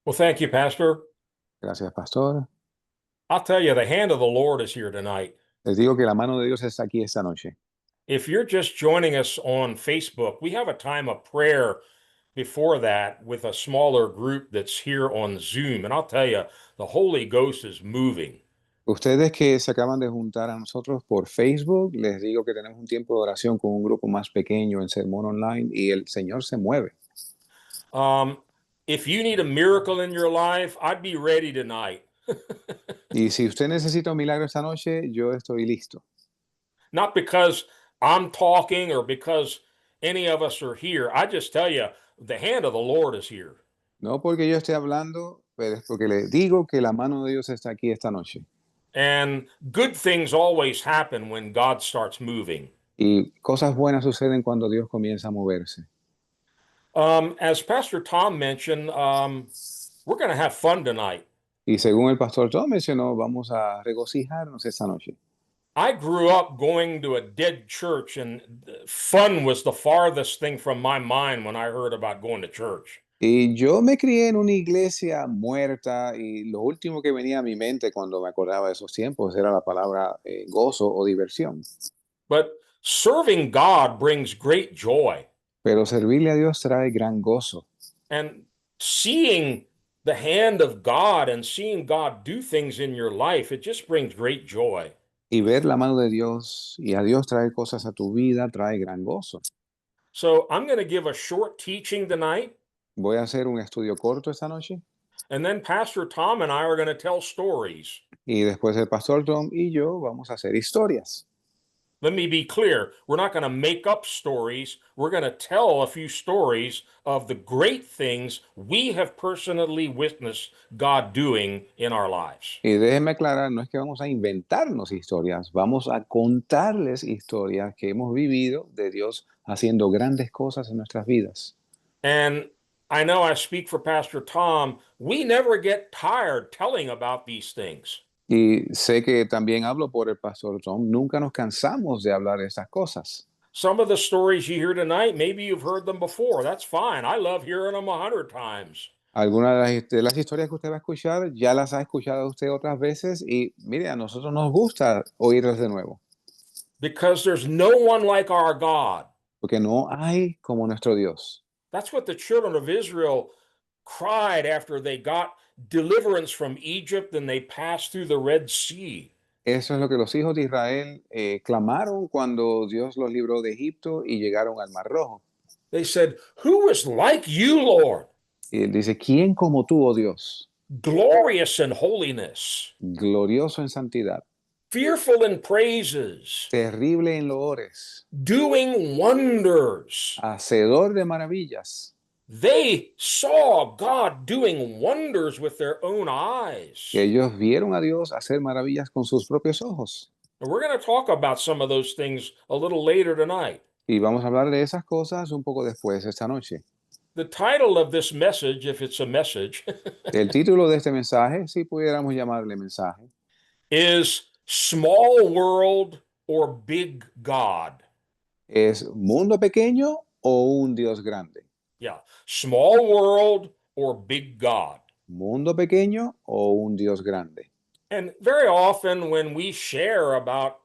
Well, thank you, Pastor. Gracias, pastor. I'll tell you, the hand of the Lord is here tonight. Les digo que la mano de Dios está aquí esta noche. If you're just joining us on Facebook, we have a time of prayer before that with a smaller group that's here on Zoom. And I'll tell you, the Holy Ghost is moving. Ustedes que se acaban de juntar a nosotros por Facebook, les digo que tenemos un tiempo de oración con un grupo más pequeño en Sermón Online y el Señor se mueve. Um, if you need a miracle in your life, I'd be ready tonight. Y si usted necesita un milagro esta noche, yo estoy listo. Not because I'm talking or because any of us are here. I just tell you, the hand of the Lord is here. No porque yo esté hablando, pero es porque le digo que la mano de Dios está aquí esta noche. And good things always happen when God starts moving. Y cosas buenas suceden cuando Dios comienza a moverse. As Pastor Tom mentioned, we're going to have fun tonight. Y según el pastor Tom mencionó, vamos a regocijarnos esta noche. I grew up going to a dead church, and fun was the farthest thing from my mind when I heard about going to church. Y yo me crié en una iglesia muerta y lo último que venía a mi mente cuando me acordaba de esos tiempos era la palabra gozo o diversión. But serving God brings great joy. Pero servirle a Dios trae gran gozo. And seeing the hand of God and seeing God do things in your life, it just brings great joy. Y ver la mano de Dios y a Dios traer cosas a tu vida trae gran gozo. So I'm going to give a short teaching tonight. Voy a hacer un estudio corto esta noche And then Pastor Tom and I are going to tell stories. y después el pastor Tom y yo vamos a hacer historias. Let me be clear. We're not going to make up stories. We're going to tell a few stories of the great things we have personally witnessed God doing in our lives. Y déjenme aclarar, no es que vamos a inventarnos historias, vamos a contarles historias que hemos vivido de Dios haciendo grandes cosas en nuestras vidas. And I know I speak for Pastor Tom. We never get tired telling about these things. Y sé que también hablo por el pastor Tom, nunca nos cansamos de hablar de estas cosas. Some of the stories you hear tonight, maybe you've heard them before. That's fine. I love hearing them 100 times. Algunas de las historias que usted va a escuchar ya las ha escuchado usted otras veces y mire, a nosotros nos gusta oírlas de nuevo, Because there's no one like our God. porque no hay como nuestro Dios. That's what the children of Israel cried after they got deliverance from Egypt and they passed through the Red Sea. Eso es lo que los hijos de Israel clamaron cuando Dios los libró de Egipto y llegaron al Mar Rojo. They said, "Who is like you, Lord? Y él dice, ¿quién como tú, oh Dios? Glorious in holiness, Glorioso en santidad, fearful in praises, terrible en loores, doing wonders." hacedor de maravillas. They saw God doing wonders with their own eyes. Que ellos vieron a Dios hacer maravillas con sus propios ojos. And we're going to talk about some of those things a little later tonight. Y vamos a hablar de esas cosas un poco después esta noche. The title of this message, if it's a message, El título de este mensaje, si pudiéramos llamarle mensaje, is Small World or Big God. es mundo pequeño o un Dios grande. Yeah, small world or big God. Mundo pequeño o un Dios grande. And very often when we share about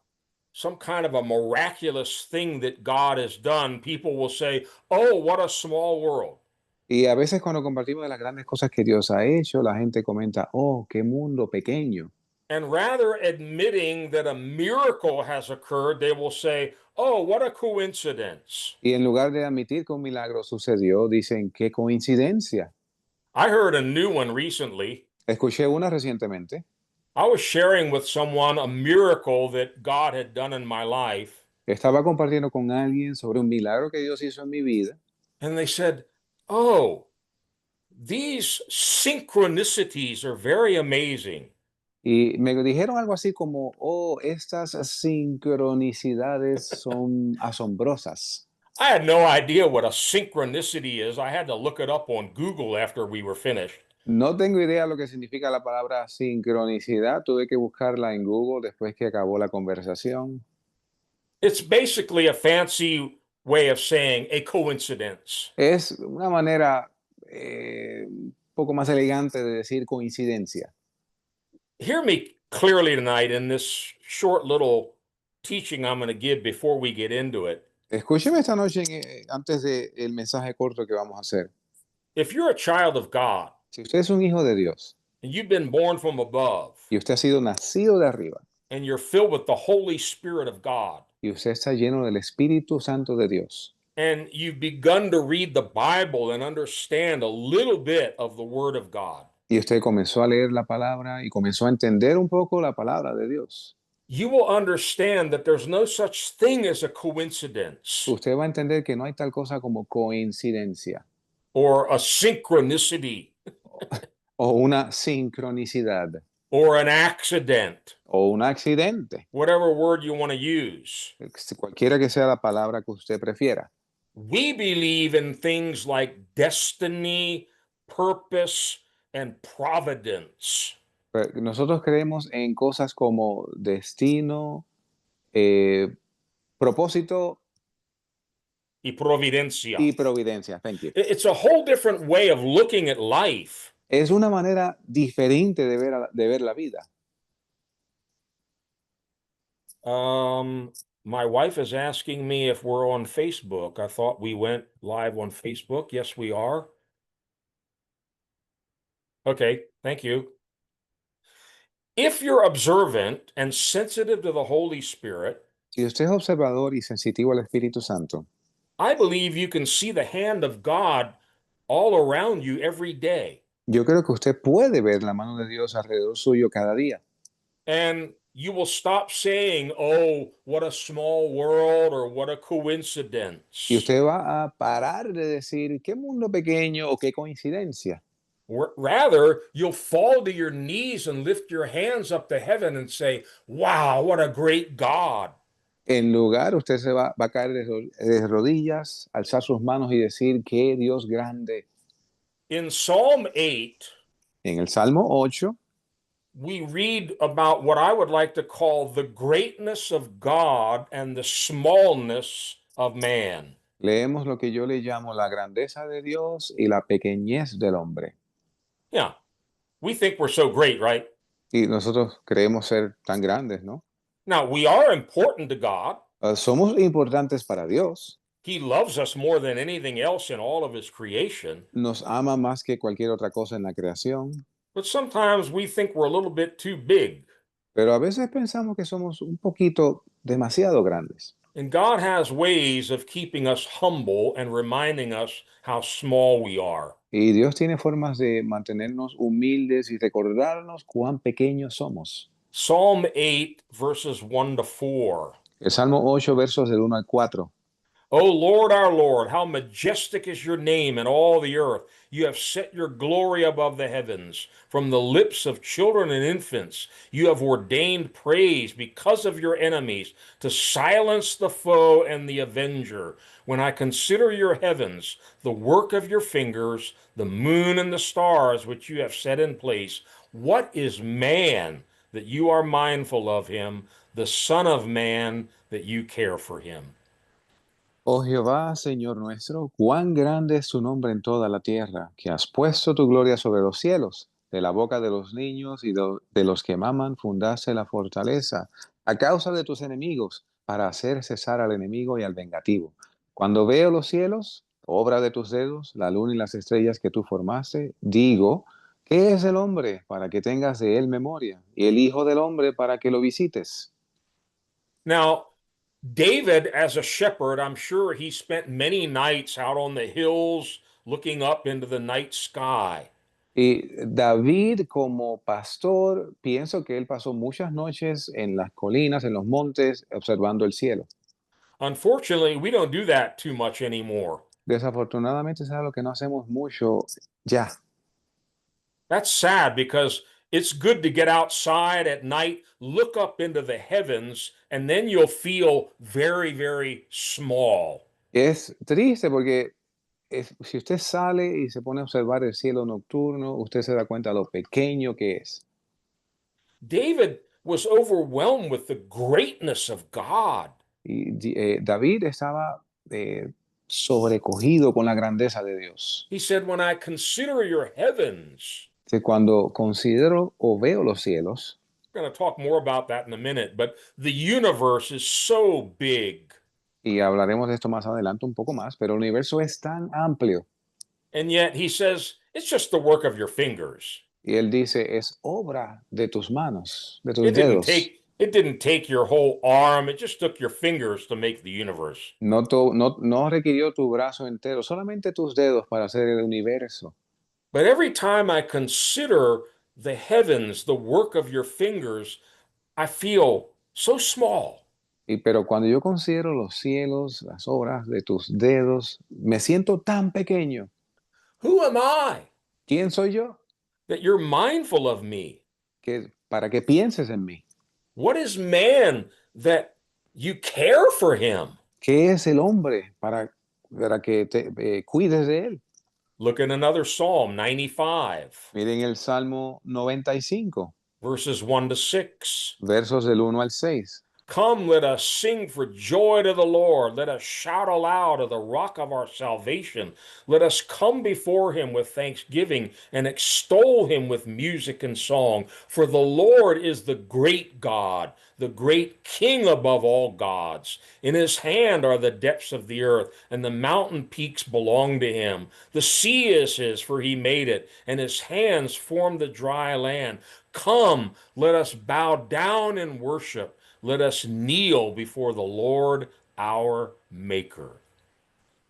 some kind of a miraculous thing that God has done, people will say, "Oh, what a small world." Y a veces cuando compartimos de las grandes cosas que Dios ha hecho, la gente comenta, oh, qué mundo pequeño. And rather admitting that a miracle has occurred, they will say, "Oh, what a coincidence." Y en lugar de admitir que un milagro sucedió, dicen, qué coincidencia. I heard a new one recently. Escuché una recientemente. I was sharing with someone a miracle that God had done in my life. Estaba compartiendo con alguien sobre un milagro que Dios hizo en mi vida. And they said, "Oh, these synchronicities are very amazing." Y me dijeron algo así como, oh, estas sincronicidades son asombrosas. I had no idea what a synchronicity is. I had to look it up on Google after we were finished. No tengo idea lo que significa la palabra sincronicidad. Tuve que buscarla en Google después que acabó la conversación. It's basically a fancy way of saying a coincidence. Es una manera poco más elegante de decir coincidencia. Hear me clearly tonight in this short little teaching I'm going to give before we get into it. Escúcheme esta noche antes del mensaje corto que vamos a hacer. If you're a child of God Si usted es un hijo de Dios and you've been born from above y usted ha sido nacido de arriba and you're filled with the Holy Spirit of God y usted está lleno del Espíritu Santo de Dios and you've begun to read the Bible and understand a little bit of the Word of God, y usted comenzó a leer la palabra y comenzó a entender un poco la palabra de Dios, you will understand that there's no such thing as a coincidence usted va a entender que no hay tal cosa como coincidencia or a synchronicity o una sincronicidad or an accident, o un accidente, whatever word you want to use. cualquiera que sea la palabra que usted prefiera. We believe in things like destiny, purpose, and providence. Pero nosotros creemos en cosas como destino, eh, propósito Y providencia. y providencia. Thank you. It's a whole different way of looking at life. Es una manera diferente de ver la vida. My wife is asking me if we're on Facebook. I thought we went live on Facebook. Yes, we are. Okay, thank you. If you're observant and sensitive to the Holy Spirit, Si usted es observador y sensitivo al Espíritu Santo, I believe you can see the hand of God all around you every day. yo creo que usted puede ver la mano de Dios alrededor suyo cada día. And you will stop saying, oh, what a small world or what a coincidence. Y usted va a parar de decir, qué mundo pequeño o qué coincidencia. Rather, you'll fall to your knees and lift your hands up to heaven and say, wow, what a great God. En lugar, usted va a caer de rodillas, alzar sus manos y decir, qué Dios grande. In Psalm 8, En el Salmo 8, we read about what I would like to call the greatness of God and the smallness of man. leemos lo que yo le llamo la grandeza de Dios y la pequeñez del hombre. Yeah, we think we're so great, right? Y nosotros creemos ser tan grandes, ¿no? Now, we are important to God. Somos importantes para Dios. He loves us more than anything else in all of his creation. Nos ama más que cualquier otra cosa en la creación. But sometimes we think we're a little bit too big. Pero a veces pensamos que somos un poquito demasiado grandes. And God has ways of keeping us humble and reminding us how small we are. Y Dios tiene formas de mantenernos humildes y recordarnos cuán pequeños somos. Psalm 8, verses 1 to 4. El Salmo 8, versos del 1 al 4. O Lord, our Lord, how majestic is your name in all the earth. You have set your glory above the heavens. From the lips of children and infants, you have ordained praise because of your enemies, to silence the foe and the avenger. When I consider your heavens, the work of your fingers, the moon and the stars which you have set in place, what is man that you are mindful of him, the Son of Man that you care for him? Oh Jehová, Señor nuestro, cuán grande es tu nombre en toda la tierra, que has puesto tu gloria sobre los cielos. De la boca de los niños y de los que maman fundaste la fortaleza, a causa de tus enemigos, para hacer cesar al enemigo y al vengativo. Cuando veo los cielos, obra de tus dedos, la luna y las estrellas que tú formaste, digo, ¿qué es el hombre para que tengas de él memoria? Y el hijo del hombre para que lo visites. Now, David, as a shepherd, I'm sure he spent many nights out on the hills looking up into the night sky. Y David como pastor, pienso que él pasó muchas noches en las colinas, en los montes, observando el cielo. Unfortunately, we don't do that too much anymore. Desafortunadamente es algo que no hacemos mucho ya. That's sad because it's good to get outside at night, look up into the heavens, and then you'll feel very, very small. Es triste porque si usted sale y se pone a observar el cielo nocturno, usted se da cuenta de lo pequeño que es. David was overwhelmed with the greatness of God. Y David estaba sobrecogido con la grandeza de Dios. He said, when I consider your heavens, Que cuando considero o veo los cielos, we're going to talk more about that in a minute, but the universe is so big. y hablaremos de esto más adelante un poco más, pero el universo es tan amplio. And yet he says, it's just the work of your fingers. Y él dice, es obra de tus manos, de tus It didn't dedos. take it didn't take your whole arm, it just took your fingers to make the universe. No requirió tu brazo entero, solamente tus dedos para hacer el universo. But every time I consider the heavens, the work of your fingers, I feel so small. Pero cuando yo considero los cielos, las obras de tus dedos, me siento tan pequeño. Who am I ¿Quién soy yo? that you're mindful of me? Para que pienses en mí. What is man that you care for him? ¿Qué es el hombre para que te cuides de él? Look at another Psalm 95, Miren el Salmo 95, verses 1 to 6. versos del 1 al 6. Come, let us sing for joy to the Lord. Let us shout aloud of the rock of our salvation. Let us come before him with thanksgiving and extol him with music and song. For the Lord is the great God, the great King above all gods. In his hand are the depths of the earth, and the mountain peaks belong to him. The sea is his, for he made it, and his hands formed the dry land. Come, let us bow down and worship. Let us kneel before the Lord our Maker.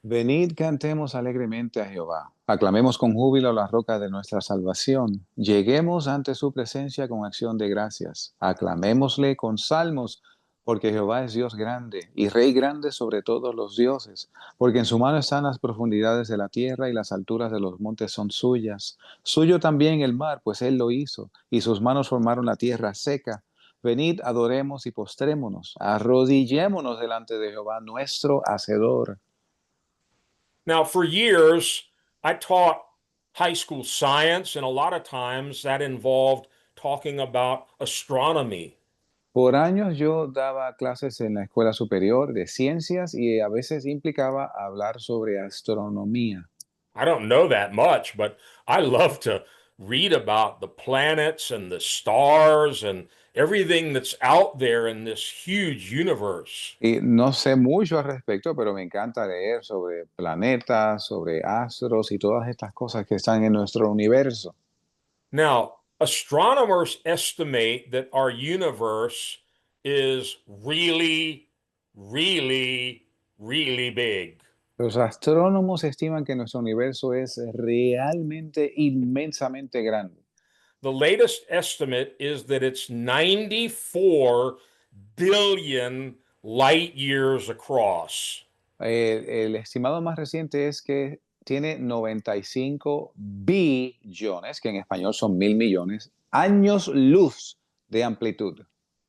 Venid, cantemos alegremente a Jehová. Aclamemos con júbilo la roca de nuestra salvación. Lleguemos ante su presencia con acción de gracias. Aclamémosle con salmos, porque Jehová es Dios grande y Rey grande sobre todos los dioses. Porque en su mano están las profundidades de la tierra y las alturas de los montes son suyas. Suyo también el mar, pues él lo hizo, y sus manos formaron la tierra seca. Venid, adoremos y postrémonos, arrodillémonos delante de Jehová, nuestro Hacedor. Now, for years, I taught high school science, and a lot of times that involved talking about astronomy. Por años yo daba clases en la escuela superior de ciencias y a veces implicaba hablar sobre astronomía. I don't know that much, but I love to read about the planets and the stars and everything that's out there in this huge universe. Y no sé mucho al respecto, pero me encanta leer sobre planetas, sobre astros y todas estas cosas que están en nuestro universo. Now, astronomers estimate that our universe is really, really, really big. Los astrónomos estiman que nuestro universo es realmente inmensamente grande. The latest estimate is that it's 94 billion light years across. El estimado más reciente es que tiene 95 billones, que en español son 1.000 millones, años luz de amplitud.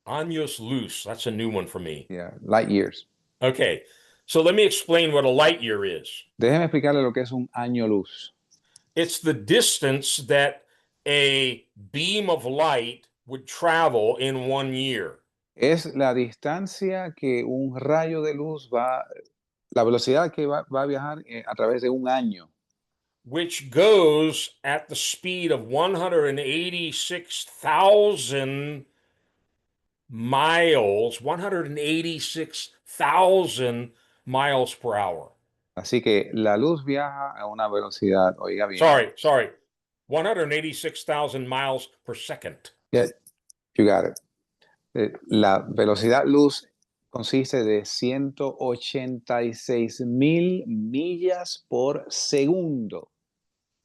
Años luz, that's a new one for me. Yeah, light years. Okay, so let me explain what a light year is. Déjeme explicarle lo que es un año luz. It's the distance that a beam of light would travel in 1 year. Es la distancia que un rayo de luz la velocidad que va a viajar a través de un año, Which goes at the speed of 186,000 miles, 186,000 miles per hour. así que la luz viaja a una velocidad, oiga bien. Sorry, 186,000 miles per second. Yeah, you got it. La velocidad luz consiste de 186.000 millas por segundo.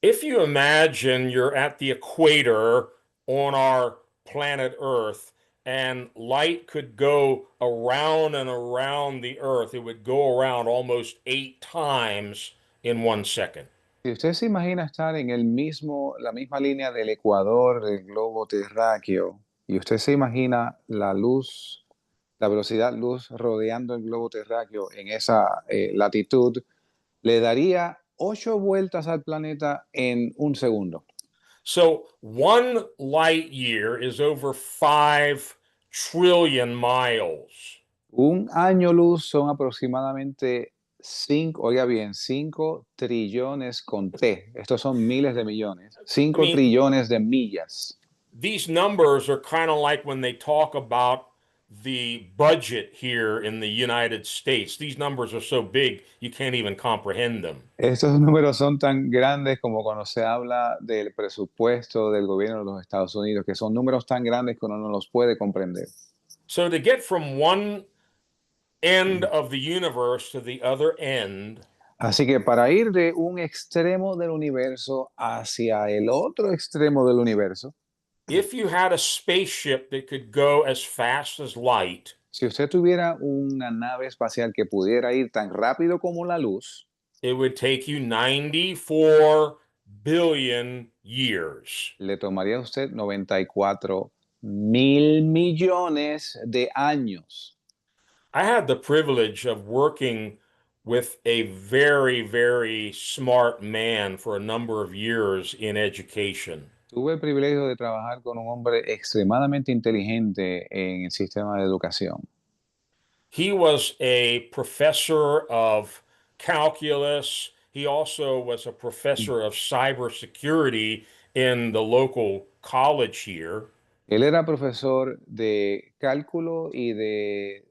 If you imagine you're at the equator on our planet Earth and light could go around and around the Earth, it would go around almost 8 times in 1 second. Si usted se imagina estar en la misma línea del ecuador del globo terráqueo, y usted se imagina la luz, la velocidad luz rodeando el globo terráqueo en esa latitud, le daría 8 vueltas al planeta en un segundo. So 1 light year is over 5 trillion miles. Un año luz son aproximadamente oiga bien, 5 trillones con T. Estos son miles de millones. I 5 mean, trillones de millas. these numbers are kind of like when they talk about the budget here in the United States. These numbers are so big you can't even comprehend them. Estos números son tan grandes como cuando se habla del presupuesto del gobierno de los Estados Unidos, que son números tan grandes que uno no los puede comprender. So to get from one end of the universe to the other end, Así que para ir de un extremo del universo hacia el otro extremo del universo, if you had a spaceship that could go as fast as light, si usted tuviera una nave espacial que pudiera ir tan rápido como la luz, it would take you 94 billion years. le tomaría a usted 94.000 millones de años. I had the privilege of working with a very, very smart man for a number of years in education. Tuve el privilegio de trabajar con un hombre extremadamente inteligente en el sistema de educación. He was a professor of calculus. He also was a professor of cybersecurity in the local college here. Él era profesor de cálculo y de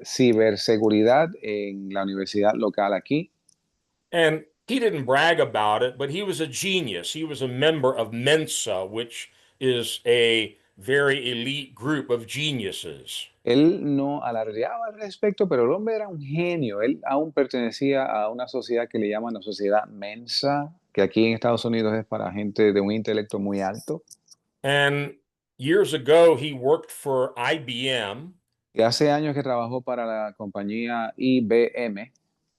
ciberseguridad en la universidad local aquí. And he didn't brag about it, but he was a genius. He was a member of Mensa, which is a very elite group of geniuses. Él no alardeaba al respecto, pero el hombre era un genio. Él aún pertenecía a una sociedad que le llaman la sociedad Mensa, que aquí en Estados Unidos es para gente de un intelecto muy alto. And years ago, he worked for IBM, Y hace años que trabajó para la compañía IBM.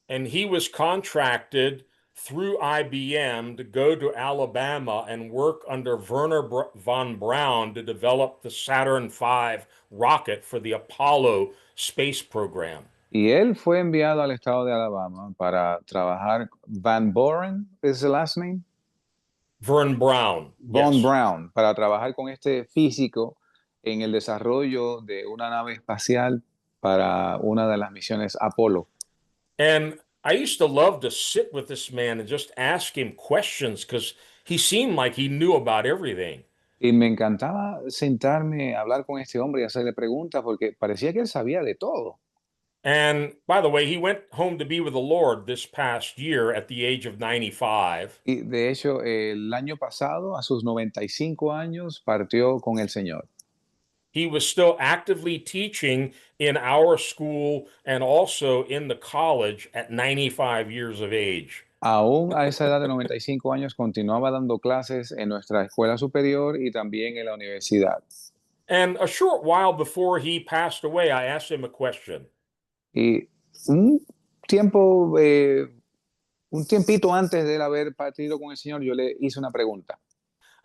and he was contracted through IBM to go to Alabama and work under Werner von Braun to develop the Saturn V rocket for the Apollo space program. Y él fue enviado al estado de Alabama para trabajar. Van Buren is the last name. Vern Braun, Von yes. Braun, para trabajar con este físico en el desarrollo de una nave espacial para una de las misiones Apolo. And I used to love to sit with this man and just ask him questions because he seemed like he knew about everything. Y me encantaba sentarme a hablar con este hombre y hacerle preguntas porque parecía que él sabía de todo. And by the way, he went home to be with the Lord this past year at the age of 95. Y de hecho, el año pasado, a sus 95 años, partió con el Señor. He was still actively teaching in our school and also in the college at 95 years of age. Aún a esa edad de 95 años, continuaba dando clases en nuestra escuela superior y también en la universidad. And a short while before he passed away, I asked him a question. Y un tiempo, un tiempito antes de él haber partido con el Señor, yo le hice una pregunta.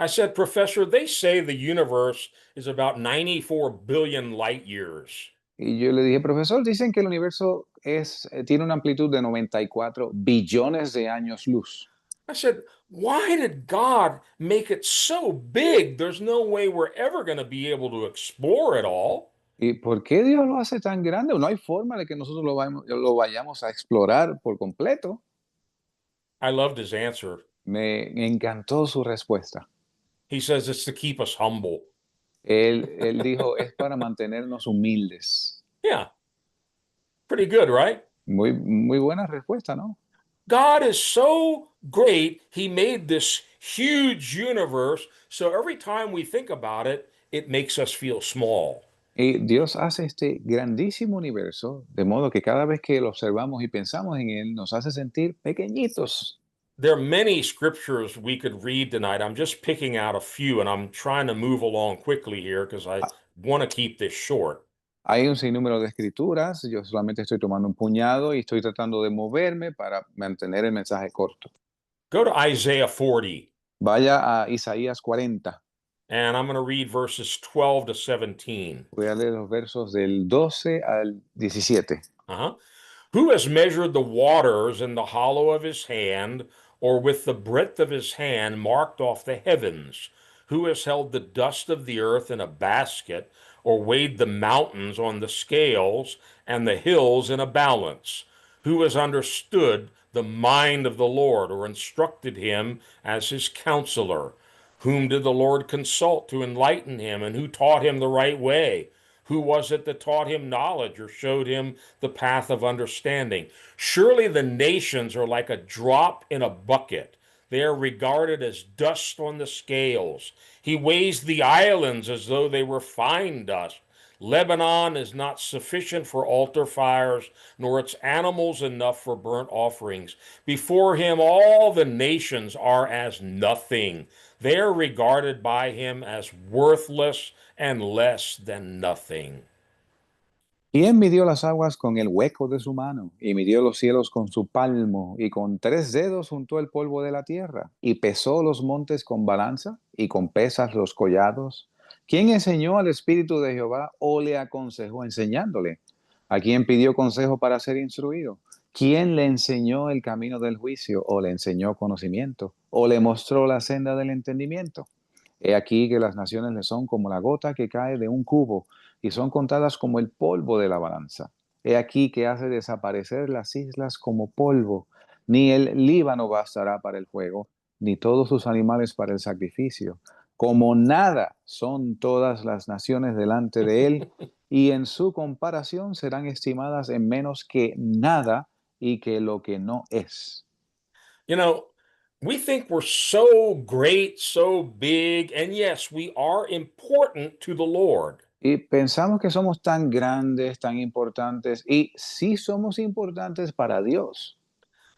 I said, Professor, they say the universe is about 94 billion light years. Y yo le dije, profesor, dicen que el universo tiene una amplitud de 94 billones de años luz. I said, why did God make it so big? There's no way we're ever going to be able to explore it all. ¿Y por qué Dios lo hace tan grande? No hay forma de que nosotros lo vayamos a explorar por completo. I loved his answer. Me encantó su respuesta. He says it's to keep us humble. Él dijo, es para mantenernos humildes. Yeah, pretty good, right? Muy, muy buena respuesta, ¿no? God is so great, he made this huge universe. So every time we think about it, it makes us feel small. Y Dios hace este grandísimo universo, de modo que cada vez que lo observamos y pensamos en él, nos hace sentir pequeñitos. There are many scriptures we could read tonight. I'm just picking out a few, and I'm trying to move along quickly here because I want to keep this short. Hay un sinnúmero de escrituras, yo solamente estoy tomando un puñado y estoy tratando de moverme para mantener el mensaje corto. Go to Isaiah 40, Vaya a Isaías 40. and I'm going to read verses 12 to 17. Voy a leer los versos del 12 al 17. Uh-huh. Who has measured the waters in the hollow of his hand, or with the breadth of his hand marked off the heavens? Who has held the dust of the earth in a basket, or weighed the mountains on the scales and the hills in a balance? Who has understood the mind of the Lord, or instructed him as his counselor? Whom did the Lord consult to enlighten him, and who taught him the right way? Who was it that taught him knowledge, or showed him the path of understanding? Surely the nations are like a drop in a bucket. They are regarded as dust on the scales. He weighs the islands as though they were fine dust. Lebanon is not sufficient for altar fires, nor its animals enough for burnt offerings. Before him, all the nations are as nothing. They are regarded by him as worthless and less than nothing. Y él midió las aguas con el hueco de su mano, y midió los cielos con su palmo, y con 3 dedos juntó el polvo de la tierra, y pesó los montes con balanza, y con pesas los collados. ¿Quién enseñó al Espíritu de Jehová o le aconsejó enseñándole? ¿A quién pidió consejo para ser instruido? ¿Quién le enseñó el camino del juicio o le enseñó conocimiento o le mostró la senda del entendimiento? He aquí que las naciones le son como la gota que cae de un cubo y son contadas como el polvo de la balanza. He aquí que hace desaparecer las islas como polvo. Ni el Líbano bastará para el fuego, ni todos sus animales para el sacrificio. Como nada son todas las naciones delante de él, y en su comparación serán estimadas en menos que nada y que lo que no es. You know, we think we're so great, so big, and yes, we are important to the Lord. Y pensamos que somos tan grandes, tan importantes, y sí somos importantes para Dios.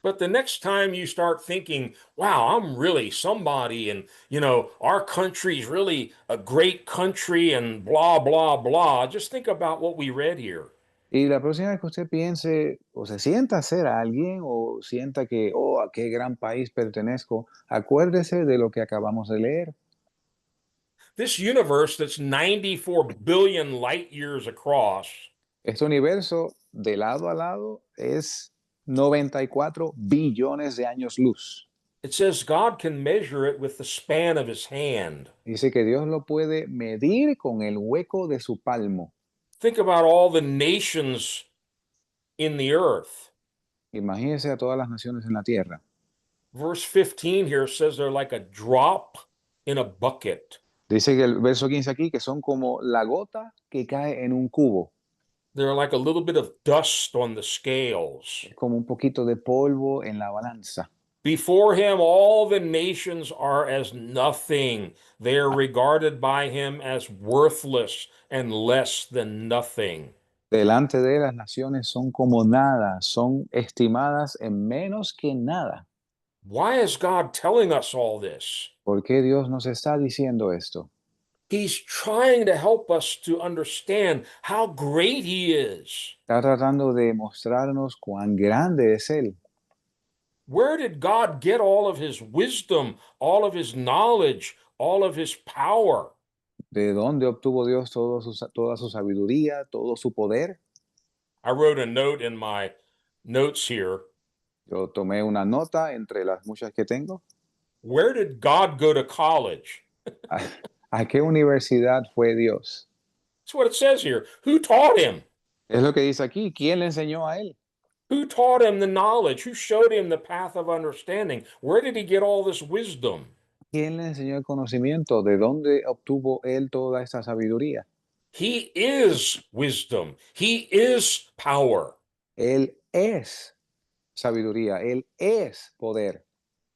But the next time you start thinking, wow, I'm really somebody, and our country's really a great country, and blah, blah, blah, just think about what we read here. Y la próxima vez que usted piense o se sienta ser alguien o sienta que, oh, a qué gran país pertenezco, acuérdese de lo que acabamos de leer. This universe that's 94 billion light years across Este universo de lado a lado es 94 billones de años luz. it says God can measure it with the span of his hand. Dice que Dios lo puede medir con el hueco de su palmo. Think about all the nations in the earth. Imagínese a todas las naciones en la tierra. Verse 15 here says they're like a drop in a bucket. Dice que el verso 15 aquí que son como la gota que cae en un cubo. They're like a little bit of dust on the scales. Es como un poquito de polvo en la balanza. Before him, all the nations are as nothing. They are regarded by him as worthless and less than nothing. Delante de él las naciones son como nada, son estimadas en menos que nada. Why is God telling us all this? ¿Por qué Dios nos está diciendo esto? He's trying to help us to understand how great he is. Está tratando de mostrarnos cuán grande es Él. Where did God get all of his wisdom, all of his knowledge, all of his power? ¿De dónde obtuvo Dios toda su sabiduría, todo su poder? I wrote a note in my notes here. Yo tomé una nota entre las muchas que tengo. Where did God go to college? ¿A qué universidad fue Dios? That's what it says here. Who taught him? Es lo que dice aquí. ¿Quién le enseñó a Él? Who taught him the knowledge? Who showed him the path of understanding? Where did he get all this wisdom? ¿Quién le enseñó el conocimiento? ¿De dónde obtuvo Él toda esta sabiduría? He is wisdom. He is power. Él es sabiduría. Él es poder.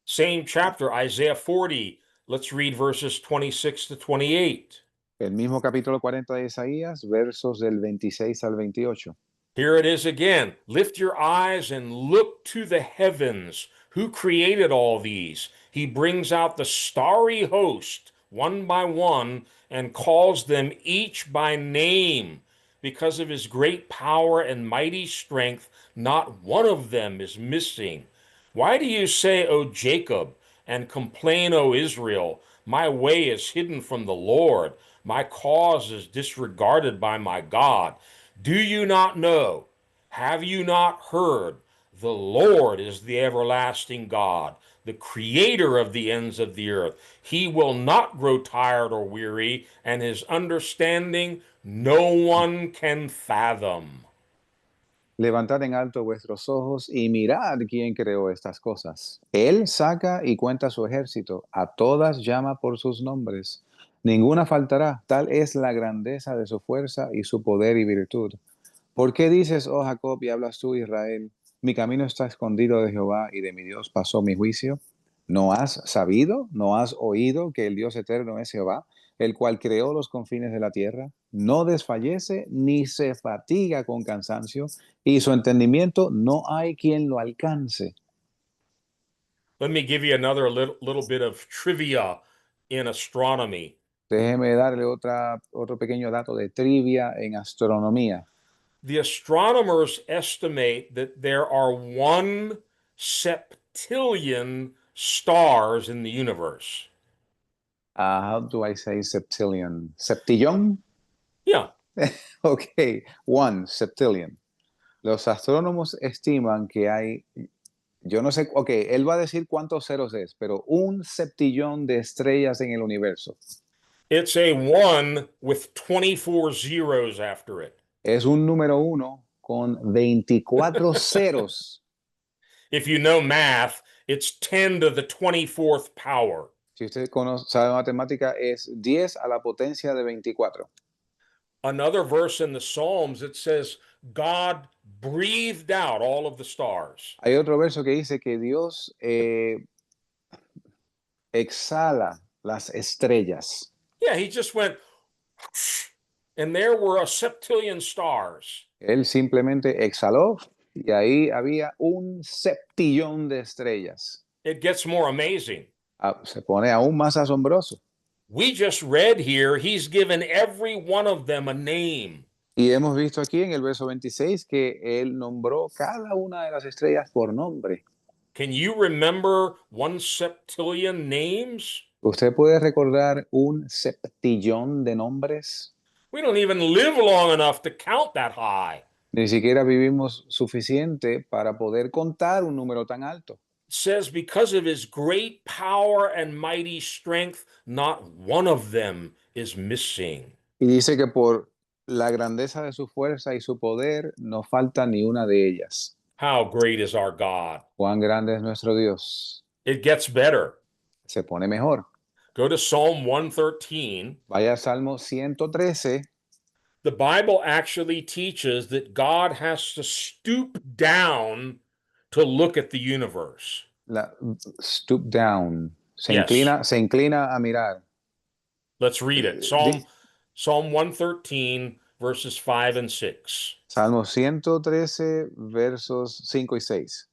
Same chapter, Isaiah 40. Let's read verses 26 to 28. El mismo capítulo 40 de Isaías, versos del 26 al 28. Here it is again. Lift your eyes and look to the heavens. Who created all these? He brings out the starry host one by one and calls them each by name. Because of his great power and mighty strength, not one of them is missing. Why do you say, O Jacob, and complain, O Israel? My way is hidden from the Lord. My cause is disregarded by my God. Do you not know? Have you not heard? The Lord is the everlasting God, the creator of the ends of the earth. He will not grow tired or weary, and his understanding no one can fathom. Levantad en alto vuestros ojos y mirad quién creó estas cosas. Él saca y cuenta su ejército, a todas llama por sus nombres. Ninguna faltará, tal es la grandeza de su fuerza y su poder y virtud. ¿Por qué dices, oh Jacob, y hablas tú, Israel? Mi camino está escondido de Jehová y de mi Dios pasó mi juicio. ¿No has sabido, no has oído que el Dios eterno es Jehová, el cual creó los confines de la tierra? No desfallece ni se fatiga con cansancio, y su entendimiento no hay quien lo alcance. Let me give you another little bit of trivia in astronomy. Déjeme darle otro pequeño dato de trivia en astronomía. The astronomers estimate that there are 1 septillion stars in the universe. How do I say septillion? ¿Septillón? Yeah, Ok, one septillion. Los astrónomos estiman que hay, yo no sé, ok, él va a decir cuántos ceros es, pero un septillón de estrellas en el universo. it's a 1 with 24 zeros after it. Es un número uno con 24 ceros. If you know math, it's 10 to the 24th power. Si usted sabe matemática, es 10 a la potencia de 24. Another verse in the Psalms, it says, God breathed out all of the stars. Hay otro verso que dice que Dios exhala las estrellas. Yeah, he just went, and there were a septillion stars. Él simplemente exhaló y ahí había un septillón de estrellas. It gets more amazing. Se pone aún más asombroso. We just read here, he's given every one of them a name. Y hemos visto aquí en el verso 26 que él nombró cada una de las estrellas por nombre. Can you remember 1 septillion names? ¿Usted puede recordar un septillón de nombres? We don't even live long enough to count that high. Ni siquiera vivimos suficiente para poder contar un número tan alto. It says, because of his great power and mighty strength, not one of them is missing. Y dice que por la grandeza de su fuerza y su poder no falta ni una de ellas. How great is our God? Cuán grande es nuestro Dios. It gets better. Se pone mejor. Go to Psalm 113. Vaya al Salmo 113. The Bible actually teaches that God has to stoop down to look at the universe. Stoop down. Yes. Se inclina a mirar. Let's read it. Psalm 113, verses 5 and 6. Salmo 113, versos 5 y 6.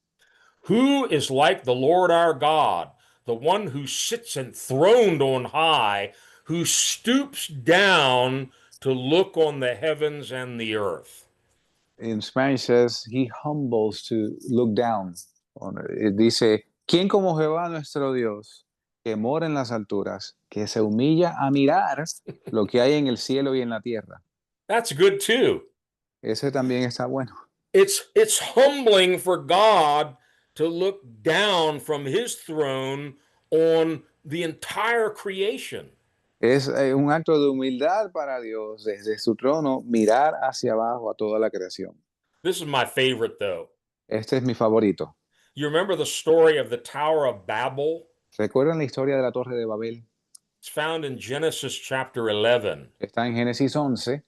Who is like the Lord our God, the one who sits enthroned on high, who stoops down to look on the heavens and the earth? In Spanish says, he humbles to look down. Dice, ¿quién como Jehová nuestro Dios, que mora en las alturas, que se humilla a mirar lo que hay en el cielo y en la tierra? That's good too. Ese también está bueno. It's humbling for God to look down from his throne on the entire creation. Es un acto de humildad para Dios desde su trono mirar hacia abajo a toda la creación. This is my favorite though. Este es mi favorito. You remember the story of the Tower of Babel? ¿Recuerdan la historia de la Torre de Babel? It's found in Genesis chapter 11. Está en Génesis 11.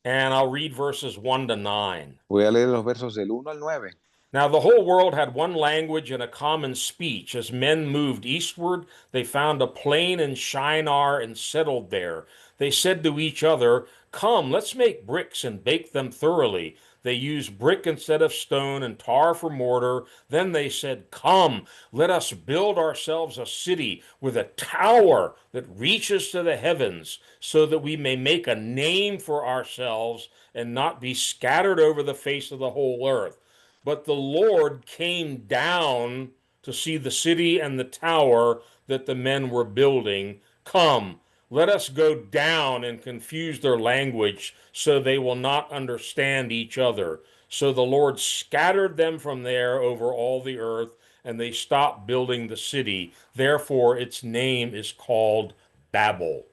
And I'll read verses 1 to 9. Voy a leer los versos del 1 al 9. Now the whole world had one language and a common speech. As men moved eastward, they found a plain in Shinar and settled there. They said to each other, come, let's make bricks and bake them thoroughly. They used brick instead of stone and tar for mortar. Then they said, come, let us build ourselves a city with a tower that reaches to the heavens, so that we may make a name for ourselves and not be scattered over the face of the whole earth. But the Lord came down to see the city and the tower that the men were building. Come, let us go down and confuse their language, so they will not understand each other. So the Lord scattered them from there over all the earth, and they stopped building the city. Therefore, its name is called Babel.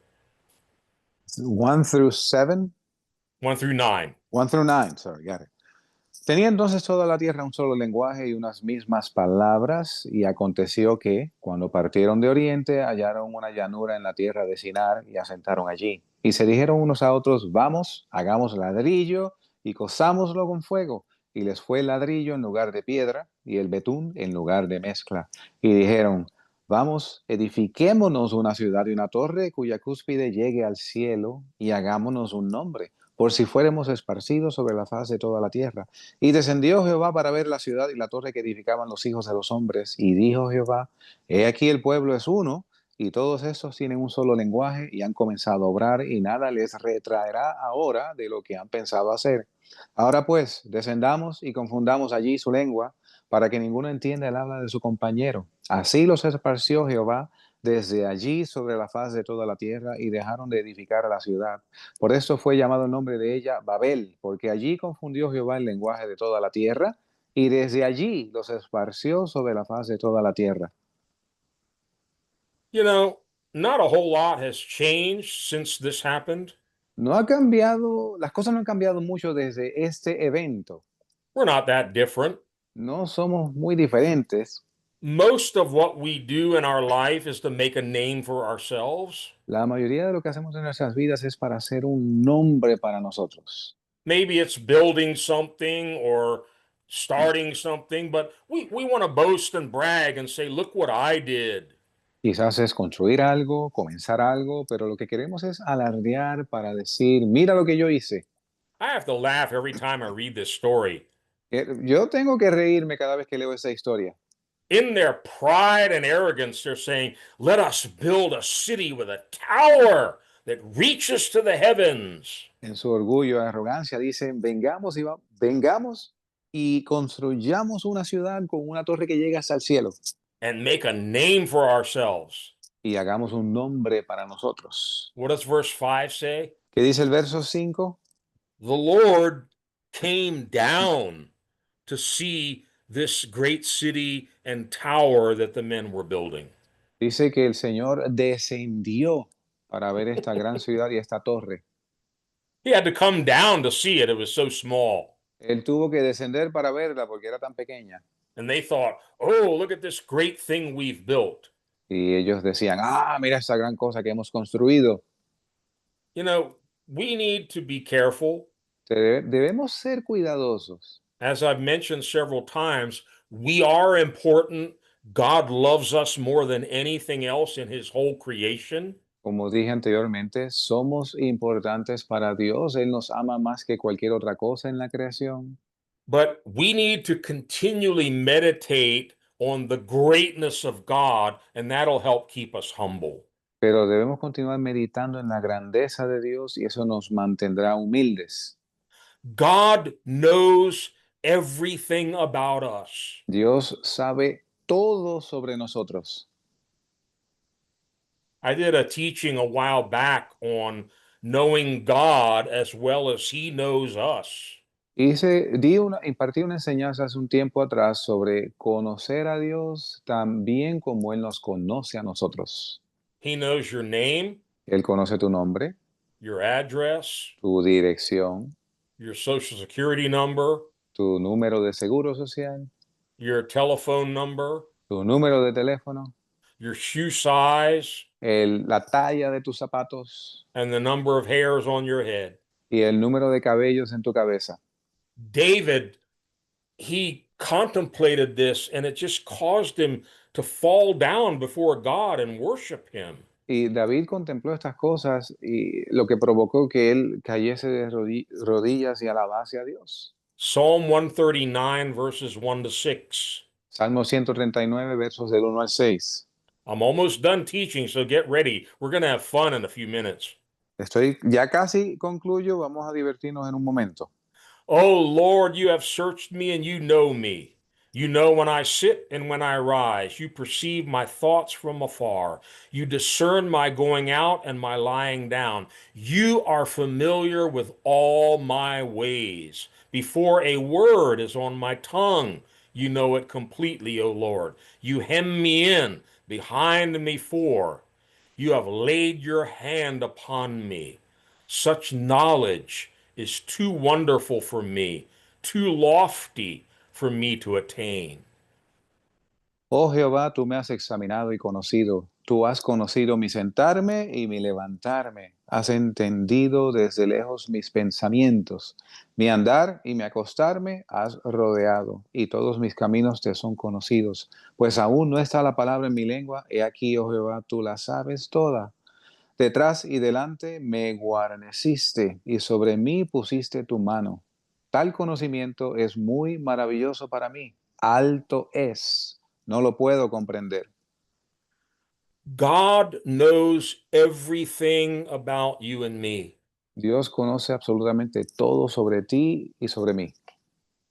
1 through 7? 1 through 9. 1 through 9, sorry, got it. Tenía entonces toda la tierra un solo lenguaje y unas mismas palabras, y aconteció que, cuando partieron de oriente, hallaron una llanura en la tierra de Sinar y asentaron allí. Y se dijeron unos a otros, vamos, hagamos ladrillo y cozámoslo con fuego. Y les fue el ladrillo en lugar de piedra y el betún en lugar de mezcla. Y dijeron, vamos, edifiquémonos una ciudad y una torre cuya cúspide llegue al cielo y hagámonos un nombre, por si fuéramos esparcidos sobre la faz de toda la tierra. Y descendió Jehová para ver la ciudad y la torre que edificaban los hijos de los hombres. Y dijo Jehová, he aquí el pueblo es uno, y todos estos tienen un solo lenguaje y han comenzado a obrar, y nada les retraerá ahora de lo que han pensado hacer. Ahora pues, descendamos y confundamos allí su lengua, para que ninguno entienda el habla de su compañero. Así los esparció Jehová desde allí sobre la faz de toda la tierra, y dejaron de edificar a la ciudad. Por esto fue llamado el nombre de ella Babel, porque allí confundió Jehová el lenguaje de toda la tierra, y desde allí los esparció sobre la faz de toda la tierra. You know, not a whole lot has changed since this happened. No ha cambiado, las cosas no han cambiado mucho desde este evento. We're not that different. No somos muy diferentes. Most of what we do in our life is to make a name for ourselves. La mayoría de lo que hacemos en nuestras vidas es para hacer un nombre para nosotros. Maybe it's building something or starting something, but we want to boast and brag and say, look what I did. Quizás es construir algo, comenzar algo, pero lo que queremos es alardear para decir, mira lo que yo hice. I have to laugh every time I read this story. Yo tengo que reírme cada vez que leo esa historia. In their pride and arrogance, they're saying, let us build a city with a tower that reaches to the heavens En su orgullo y arrogancia dicen, vengamos y construyamos una ciudad con una torre que llega hasta el cielo and make a name for ourselves. y hagamos un nombre para nosotros. What does verse 5 say? ¿Qué dice el verso 5? The Lord came down to see this great city and tower that the men were building. Dice que el Señor descendió para ver esta gran ciudad y esta torre. He had to come down to see it. It was so small. Él tuvo que descender para verla porque era tan pequeña. And they thought, oh, look at this great thing we've built. Y ellos decían, mira esta gran cosa que hemos construido. You know, we need to be careful. Debemos ser cuidadosos. As I've mentioned several times, we are important. God loves us more than anything else in his whole creation. Como dije anteriormente, somos importantes para Dios. Él nos ama más que cualquier otra cosa en la creación. But we need to continually meditate on the greatness of God, and that'll help keep us humble. Pero debemos continuar meditando en la grandeza de Dios y eso nos mantendrá humildes. God knows everything about us. Dios sabe todo sobre nosotros. I did a teaching a while back on knowing God as well as he knows us. Impartí una enseñanza hace un tiempo atrás sobre conocer a Dios tan bien como Él nos conoce a nosotros. He knows your name, Él conoce tu nombre, your address, tu dirección, your social security number, tu número de seguro social, your telephone number, tu número de teléfono, your shoe size, la talla de tus zapatos and the number of hairs on your head. y el número de cabellos en tu cabeza. David, he contemplated this and it just caused him to fall down before God and worship him. Y David contempló estas cosas y lo que provocó que él cayese de rodillas y alabase a Dios. Psalm 139, verses 1 to 6. Salmo 139, versos del 1 al 6. I'm almost done teaching, so get ready. We're going to have fun in a few minutes. Ya casi concluyo, vamos a divertirnos en un momento. Oh Lord, you have searched me and you know me. You know when I sit and when I rise. You perceive my thoughts from afar. You discern my going out and my lying down. You are familiar with all my ways. Before a word is on my tongue, you know it completely, O Lord. You hem me in, behind me fore. You have laid your hand upon me. Such knowledge is too wonderful for me. too lofty for me to attain. Oh Jehová, tú me has examinado y conocido. Tú has conocido mi sentarme y mi levantarme. Has entendido desde lejos mis pensamientos. Mi andar y mi acostarme has rodeado, y todos mis caminos te son conocidos. Pues aún no está la palabra en mi lengua. He aquí, oh Jehová, tú la sabes toda. Detrás y delante me guarneciste, y sobre mí pusiste tu mano. Tal conocimiento es muy maravilloso para mí. Alto es, no lo puedo comprender. God knows everything about you and me. Dios conoce absolutamente todo sobre ti y sobre mí.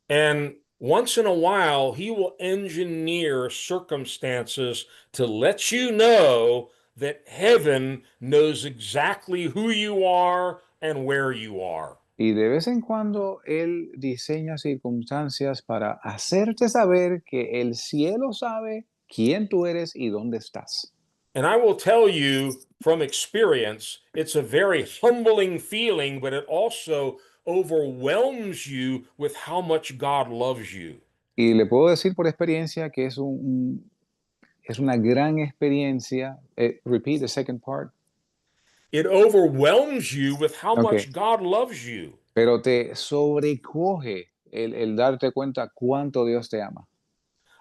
And once in a while, he will engineer circumstances to let you know that heaven knows exactly who you are and where you are. Y de vez en cuando Él diseña circunstancias para hacerte saber que el cielo sabe quién tú eres y dónde estás. And I will tell you from experience, it's a very humbling feeling, but it also overwhelms you with how much God loves you. Y le puedo decir por experiencia que es una gran experiencia. Repeat the second part. It overwhelms you with how Ok, much God loves you. pero te sobrecoge el darte cuenta cuánto Dios te ama.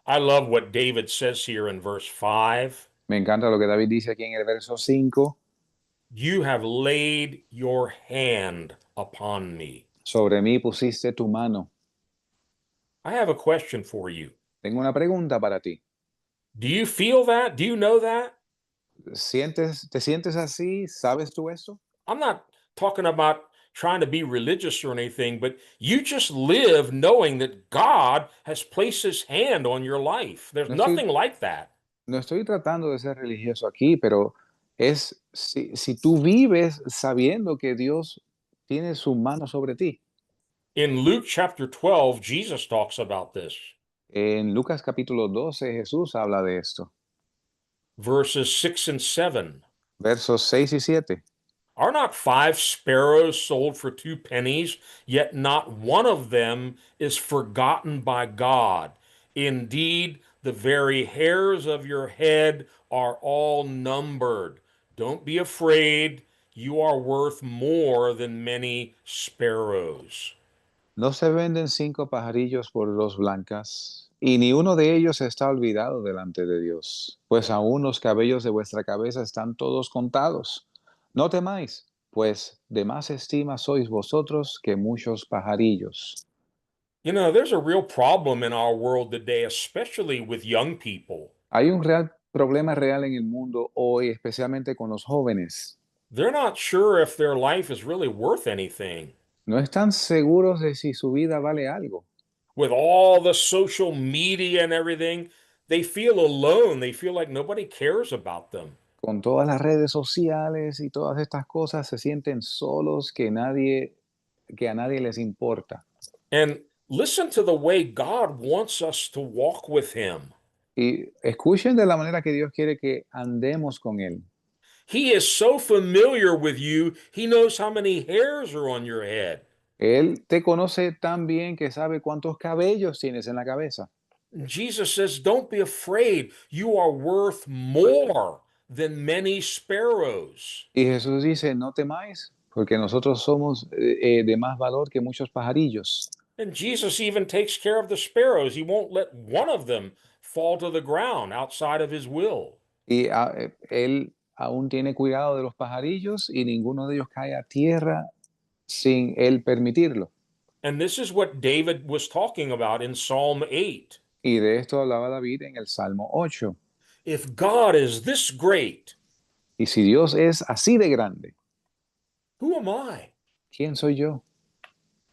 I love what David says here in verse 5. Me encanta lo que David dice aquí en el verso 5. You have laid your hand upon me. Sobre mí pusiste tu mano. I have a question for you. Tengo una pregunta para ti. Do you feel that? Do you know that? ¿Te sientes así? ¿Sabes tú eso? I'm not talking about trying to be religious or anything, but you just live knowing that God has placed his hand on your life. There's No nothing estoy, like that. no estoy tratando de ser religioso aquí, pero es si tú vives sabiendo que Dios tiene su mano sobre ti. In Luke chapter 12, Jesus talks about this. En Lucas capítulo 12 Jesús habla de esto. Verses 6 and 7. Versos 6 y 7. Are not 5 sparrows sold for 2 pennies? Yet not one of them is forgotten by God. Indeed, the very hairs of your head are all numbered. Don't be afraid. You are worth more than many sparrows. No se venden 5 pajarillos por 2 blancas, y ni uno de ellos está olvidado delante de Dios, pues aún los cabellos de vuestra cabeza están todos contados. No temáis, pues de más estima sois vosotros que muchos pajarillos. You know, there's a real problem in our world today, especially with young people. Hay un problema real en el mundo hoy, especialmente con los jóvenes. They're not sure if their life is really worth anything. No están seguros de si su vida vale algo. With all the social media and everything, they feel alone. They feel like nobody cares about them. Con todas las redes sociales y todas estas cosas, se sienten solos, que a nadie les importa. And listen to the way God wants us to walk with Him. Y escuchen de la manera que Dios quiere que andemos con Él. He is so familiar with you, He knows how many hairs are on your head. Él te conoce tan bien que sabe cuántos cabellos tienes en la cabeza. Jesus says, don't be afraid. You are worth more than many sparrows. Y Jesús dice, no temáis, porque nosotros somos de más valor que muchos pajarillos. And Jesus even takes care of the sparrows. He won't let one of them fall to the ground outside of His will. Y Él aún tiene cuidado de los pajarillos y ninguno de ellos cae a tierra sin Él permitirlo. And this is what David was talking about in Psalm 8. Y de esto hablaba David en el Salmo 8. If God is this great, Y si Dios es así de grande, who am I? ¿quién soy yo?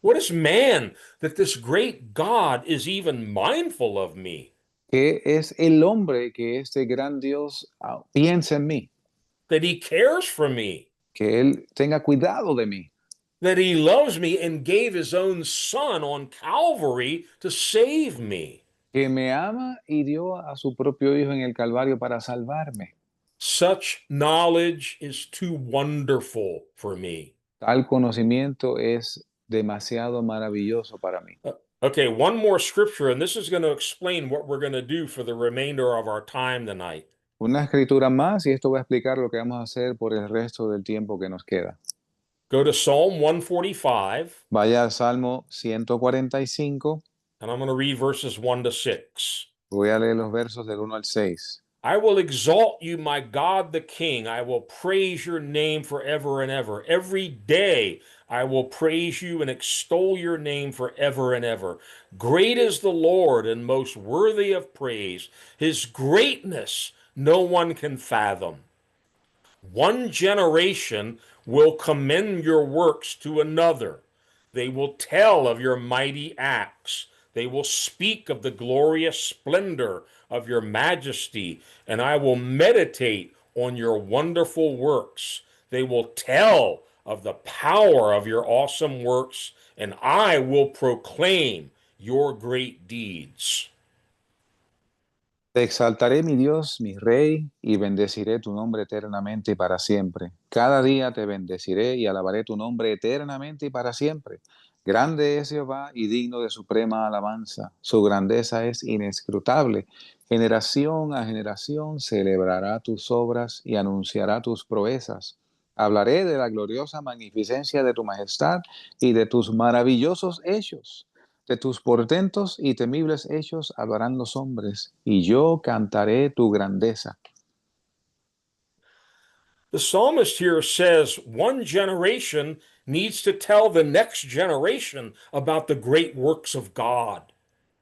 What is man that this great God is even mindful of me? Que es el hombre que este gran Dios piensa en mí, That He cares for me, que Él tenga cuidado de mí, that He loves me and gave His own Son on Calvary to save me. que me ama y dio a su propio Hijo en el Calvario para salvarme. Such knowledge is too wonderful for me. Tal conocimiento es demasiado maravilloso para mí. Okay, one more scripture, and this is going to explain what we're going to do for the remainder of our time tonight. Una escritura más y esto va a explicar lo que vamos a hacer por el resto del tiempo que nos queda. Go to Psalm 145, Vaya al Salmo 145. and I'm going to read verses 1 to 6. Voy a leer los versos del 1 al 6. I will exalt you, my God the King. I will praise your name forever and ever. Every day I will praise you and extol your name forever and ever. Great is the Lord and most worthy of praise. His greatness no one can fathom. One generation will commend your works to another. They will tell of your mighty acts. They will speak of the glorious splendor of your majesty, and I will meditate on your wonderful works. They will tell of the power of your awesome works, and I will proclaim your great deeds. Te exaltaré, mi Dios, mi Rey, y bendeciré tu nombre eternamente y para siempre. Cada día te bendeciré y alabaré tu nombre eternamente y para siempre. Grande es Jehová y digno de suprema alabanza. Su grandeza es inescrutable. Generación a generación celebrará tus obras y anunciará tus proezas. Hablaré de la gloriosa magnificencia de tu majestad y de tus maravillosos hechos. De tus portentos y temibles hechos hablarán los hombres, y yo cantaré tu grandeza. The psalmist here says one generation needs to tell the next generation about the great works of God.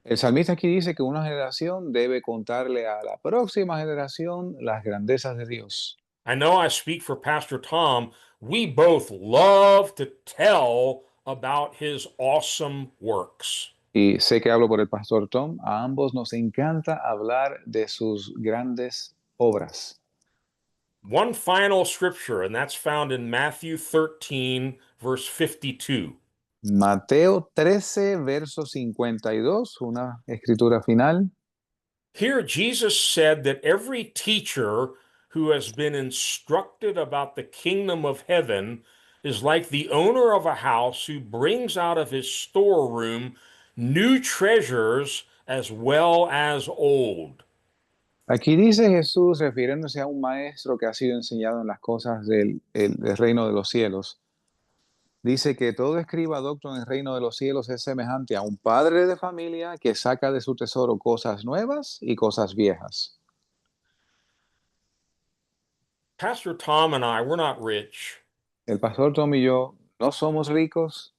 El salmista aquí dice que una generación debe contarle a la próxima generación las grandezas de Dios. I know I speak for Pastor Tom. We both love to tell about his awesome works. Y sé que hablo por el pastor Tom, a ambos nos encanta hablar de sus grandes obras. One final scripture, and that's found in Matthew 13, verse 52. Mateo 13, verso 52, una escritura final. Here, Jesus said that every teacher who has been instructed about the kingdom of heaven is like the owner of a house who brings out of his storeroom new treasures as well as old. Aquí dice Jesús, refiriéndose a un maestro que ha sido enseñado en las cosas del reino de los cielos. Dice que todo escriba docto en el reino de los cielos es semejante a un padre de familia que saca de su tesoro cosas nuevas y cosas viejas. Pastor Tom and I, we're not rich. El pastor Tom y yo no somos ricos,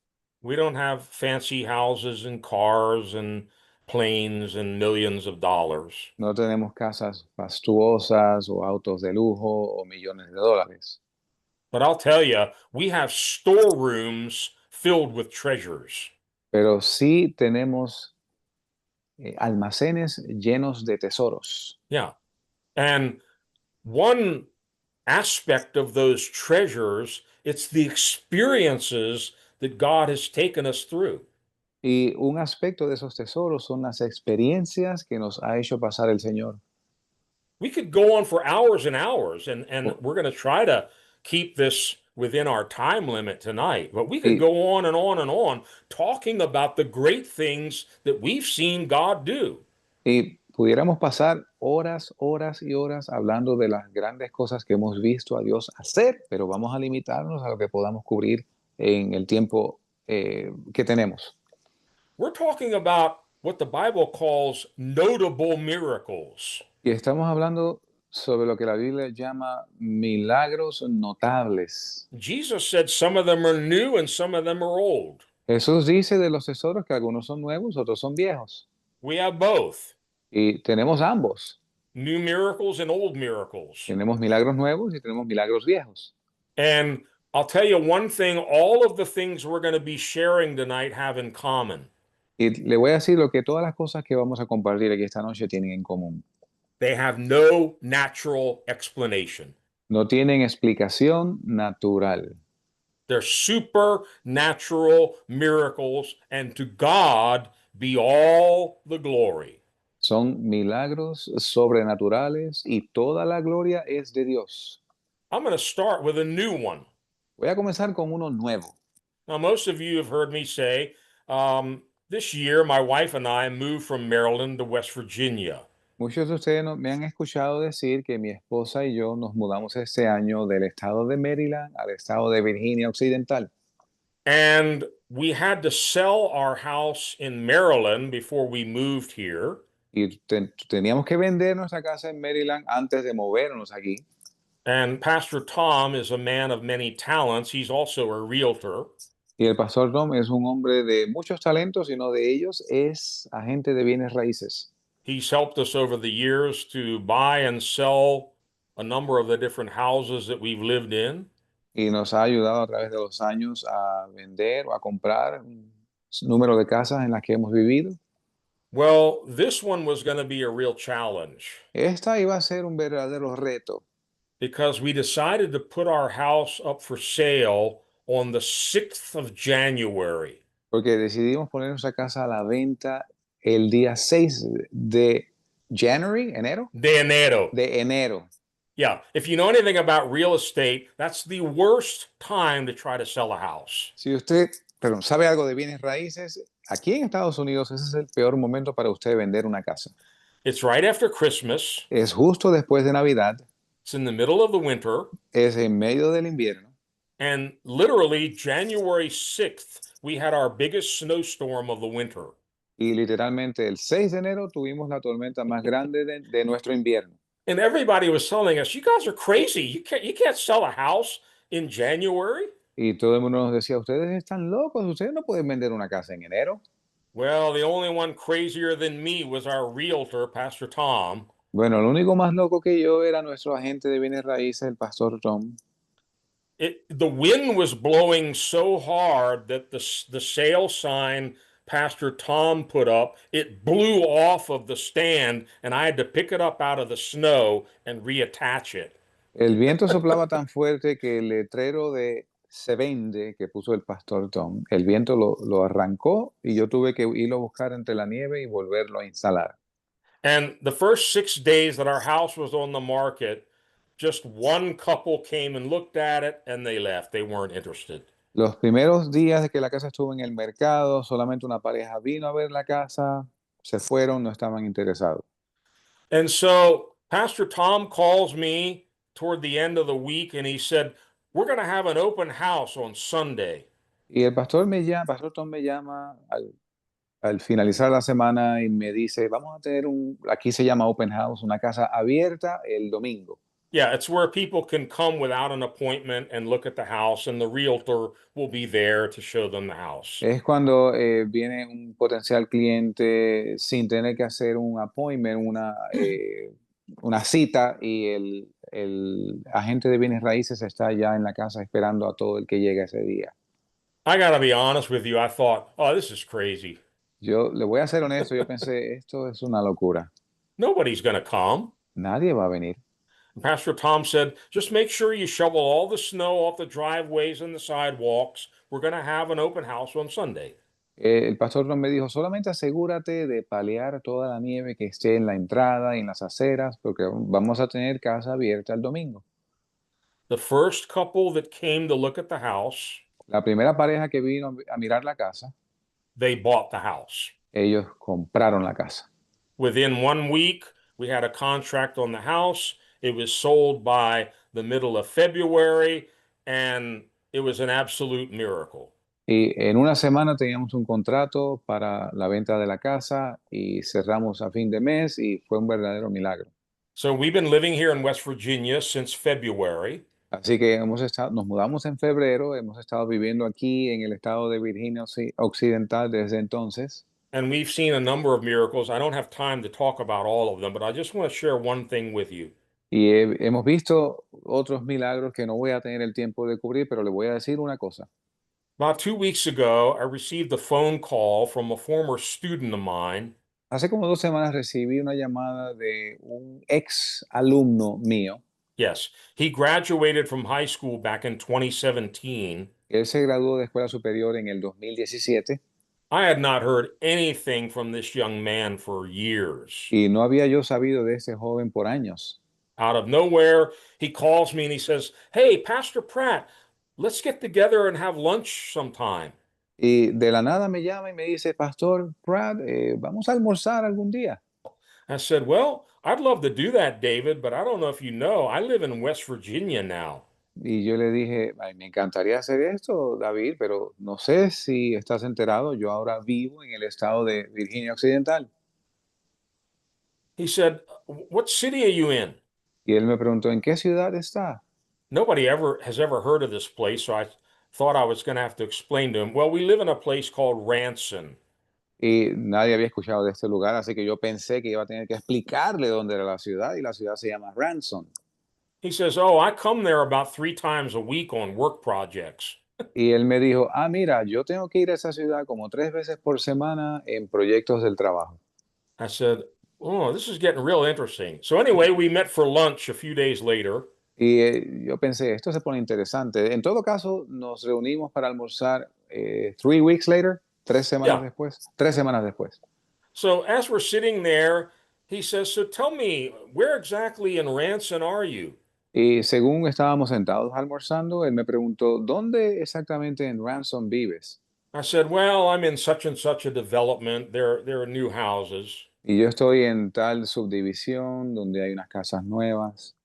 We don't have fancy houses and cars and planes and millions of dollars. no tenemos casas fastuosas o autos de lujo o millones de dólares. But I'll tell you, we have storerooms filled with treasures. Pero sí tenemos almacenes llenos de tesoros. Yeah. And one aspect of those treasures, it's the experiences that God has taken us through. Y un aspecto de esos tesoros son las experiencias que nos ha hecho pasar el Señor. We could go on for hours and hours, and Oh. we're going to try to keep this within our time limit tonight, but we could Y, go on and on and on talking about the great things that we've seen God do. y pudiéramos pasar horas, horas y horas hablando de las grandes cosas que hemos visto a Dios hacer, pero vamos a limitarnos a lo que podamos cubrir en el tiempo que tenemos. We're talking about what the Bible calls notable miracles. Y estamos hablando sobre lo que la Biblia llama milagros notables. Jesus said some of them are new and some of them are old. Jesús dice de los tesoros que algunos son nuevos, otros son viejos. We have both Y tenemos ambos. new miracles and old miracles. Tenemos milagros nuevos y tenemos milagros viejos. And I'll tell you one thing, all of the things we're going to be sharing tonight have in common. Y le voy a decir lo que todas las cosas que vamos a compartir aquí esta noche tienen en común. They have no natural explanation. No tienen explicación natural. They're supernatural miracles, and to God be all the glory. Son milagros sobrenaturales y toda la gloria es de Dios. I'm going to start with a new one. Voy a comenzar con uno nuevo. Now, most of you have heard me say, This year, my wife and I moved from Maryland to West Virginia. Muchos de ustedes me han escuchado decir que mi esposa y yo nos mudamos este año del estado de Maryland al estado de Virginia Occidental. And we had to sell our house in Maryland before we moved here. Y teníamos que vender nuestra casa en Maryland antes de movernos aquí. And Pastor Tom is a man of many talents. He's also a realtor. Y el pastor Tom es un hombre de muchos talentos y uno de ellos es agente de bienes raíces. He's helped us over the years to buy and sell a number of the different houses that we've lived in. Y nos ha ayudado a través de los años a vender o a comprar un número de casas en las que hemos vivido. Well, this one was going to be a real challenge Esta iba a ser un verdadero reto because we decided to put our house up for sale on the 6th of January. porque decidimos poner nuestra casa a la venta el día 6 de enero. De enero. De enero. Yeah, if you know anything about real estate, that's the worst time to try to sell a house. Si usted, perdón, sabe algo de bienes raíces, aquí en Estados Unidos ese es el peor momento para usted vender una casa. It's right after Christmas. Es justo después de Navidad, It's in the middle of the winter. es en medio del invierno. And literally, January 6th, we had our biggest snowstorm of the winter. Y literalmente el 6 de enero tuvimos la tormenta más grande de nuestro invierno. And everybody was telling us, you guys are crazy. You can't sell a house in January. Y todo el mundo nos decía, ustedes están locos, ustedes no pueden vender una casa en enero. Well, the only one crazier than me was our realtor, Pastor Tom. Bueno, el único más loco que yo era nuestro agente de bienes raíces, el pastor Tom. The wind was blowing so hard that the sale sign Pastor Tom put up, it blew off of the stand, and I had to pick it up out of the snow and reattach it. El viento soplaba tan fuerte que el letrero de se vende que puso el pastor Tom, el viento lo arrancó y yo tuve que irlo a buscar entre la nieve y volverlo a instalar. And the first 6 days that our house was on the market, just one couple came and looked at it and they left. They weren't interested. Los primeros días de que la casa estuvo en el mercado, solamente una pareja vino a ver la casa, se fueron, no estaban interesados. And so Pastor Tom calls me toward the end of the week and he said, we're going to have an open house on Sunday. Y el pastor Tom me llama al finalizar la semana y me dice, vamos a tener aquí se llama open house, una casa abierta el domingo. Yeah, it's where people can come without an appointment and look at the house, and the realtor will be there to show them the house. Es cuando viene un potencial cliente sin tener que hacer un appointment, una cita, y el agente de bienes raíces está ya en la casa esperando a todo el que llegue ese día. I gotta be honest with you, I thought, oh, this is crazy. Yo le voy a ser honesto, yo pensé, esto es una locura. Nobody's gonna come. Nadie va a venir. And Pastor Tom said, just make sure you shovel all the snow off the driveways and the sidewalks. We're gonna have an open house on Sunday. El pastor Tom me dijo, solamente asegúrate de palear toda la nieve que esté en la entrada y en las aceras, porque vamos a tener casa abierta el domingo. The first couple that came to look at the house, La primera pareja que vino a mirar la casa, they bought the house. ellos compraron la casa. Within 1 week, we had a contract on the house. It was sold by the middle of February, and it was an absolute miracle. Y en una semana teníamos un contrato para la venta de la casa y cerramos a fin de mes y fue un verdadero milagro. So we've been living here in West Virginia since February. Así que nos mudamos en febrero, hemos estado viviendo aquí en el estado de Virginia Occidental desde entonces. And we've seen a number of miracles. I don't have time to talk about all of them, but I just want to share one thing with you. Y hemos visto otros milagros que no voy a tener el tiempo de cubrir, pero le voy a decir una cosa. About 2 weeks ago, I received a phone call from a former student of mine. Hace como 2 semanas recibí una llamada de un ex alumno mío. Yes, he graduated from high school back in 2017. Él se graduó de escuela superior en el 2017 I had not heard anything from this young man for years. y no había yo sabido de ese joven por años. Out of nowhere, he calls me and he says, hey, Pastor Pratt, let's get together and have lunch sometime. Y de la nada me llama y me dice, Pastor Pratt, vamos a almorzar algún día. I said, Well, I'd love to do that, David, but I don't know if you know, I live in West Virginia now. Y yo le dije, "Ay, me encantaría hacer esto, David, pero no sé si estás enterado, yo ahora vivo en el estado de Virginia Occidental". He said, What city are you in? Y él me preguntó, ¿en qué ciudad está? Nobody ever has ever heard of this place, so I thought I was going to have to explain to him. Well, we live in a place called Ranson. Y nadie había escuchado de este lugar, así que yo pensé que iba a tener que explicarle dónde era la ciudad, y la ciudad se llama Ransom. He says, Oh, I come there about 3 times a week on work projects. Y él me dijo, mira, yo tengo que ir a esa ciudad como 3 veces por semana en proyectos del trabajo. I said, Oh, this is getting real interesting. So, anyway, we met for lunch a few days later. Y yo pensé, esto se pone interesante. En todo caso, nos reunimos para almorzar 3 weeks later, 3 semanas Yeah. después, 3 semanas después. So, as we're sitting there, he says, So tell me, where exactly in Ranson are you? Y según estábamos sentados almorzando, él me preguntó, ¿dónde exactamente en Ransom vives? I said, Well, I'm in such and such a development. There are new houses. Y yo estoy en tal subdivisión donde hay unas casas nuevas.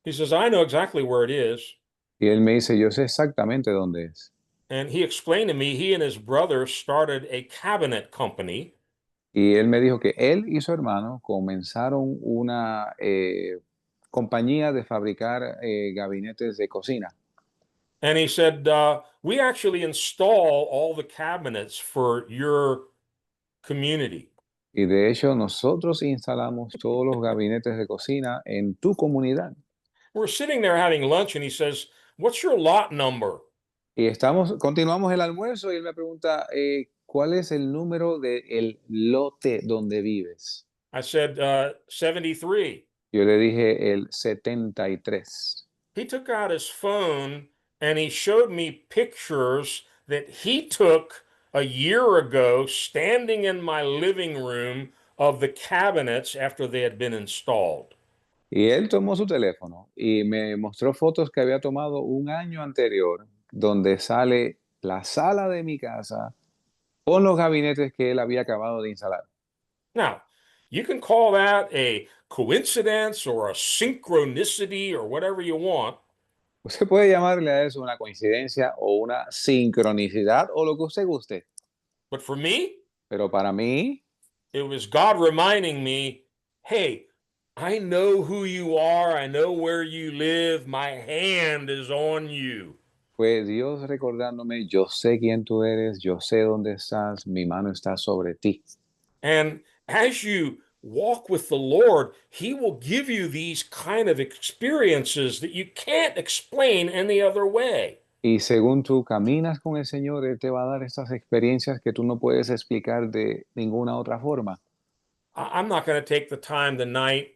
He says, I know exactly where it is. Y él me dice, yo sé exactamente dónde es. And he explained to me he and his brother started a cabinet company. Y él me dijo que él y su hermano comenzaron una compañía de fabricar gabinetes de cocina. And he said, We actually install all the cabinets for your community. Y de hecho, nosotros instalamos todos los gabinetes de cocina en tu comunidad. We're sitting there having lunch, and he says, What's your lot number? Y continuamos el almuerzo y él me pregunta, ¿cuál es el número del lote donde vives? I said, 73. Yo le dije el 73. He took out his phone and he showed me pictures that he took a year ago standing in my living room of the cabinets after they had been installed. Y él tomó su teléfono y me mostró fotos que había tomado un año anterior, donde sale la sala de mi casa con los gabinetes que él había acabado de instalar. Now, you can call that a coincidence or a synchronicity or whatever you want, Usted puede llamarle a eso una coincidencia o una sincronicidad o lo que usted guste, but for me, pero para mí it was God reminding me, hey, I know who you are, I know where you live, my hand is on you. fue Dios recordándome, yo sé quién tú eres, yo sé dónde estás, mi mano está sobre ti. And as you walk with the Lord, He will give you these kind of experiences that you can't explain any other way. Y según tú caminas con el Señor, Él te va a dar estas experiencias que tú no puedes explicar de ninguna otra forma. I'm not going to take the time tonight.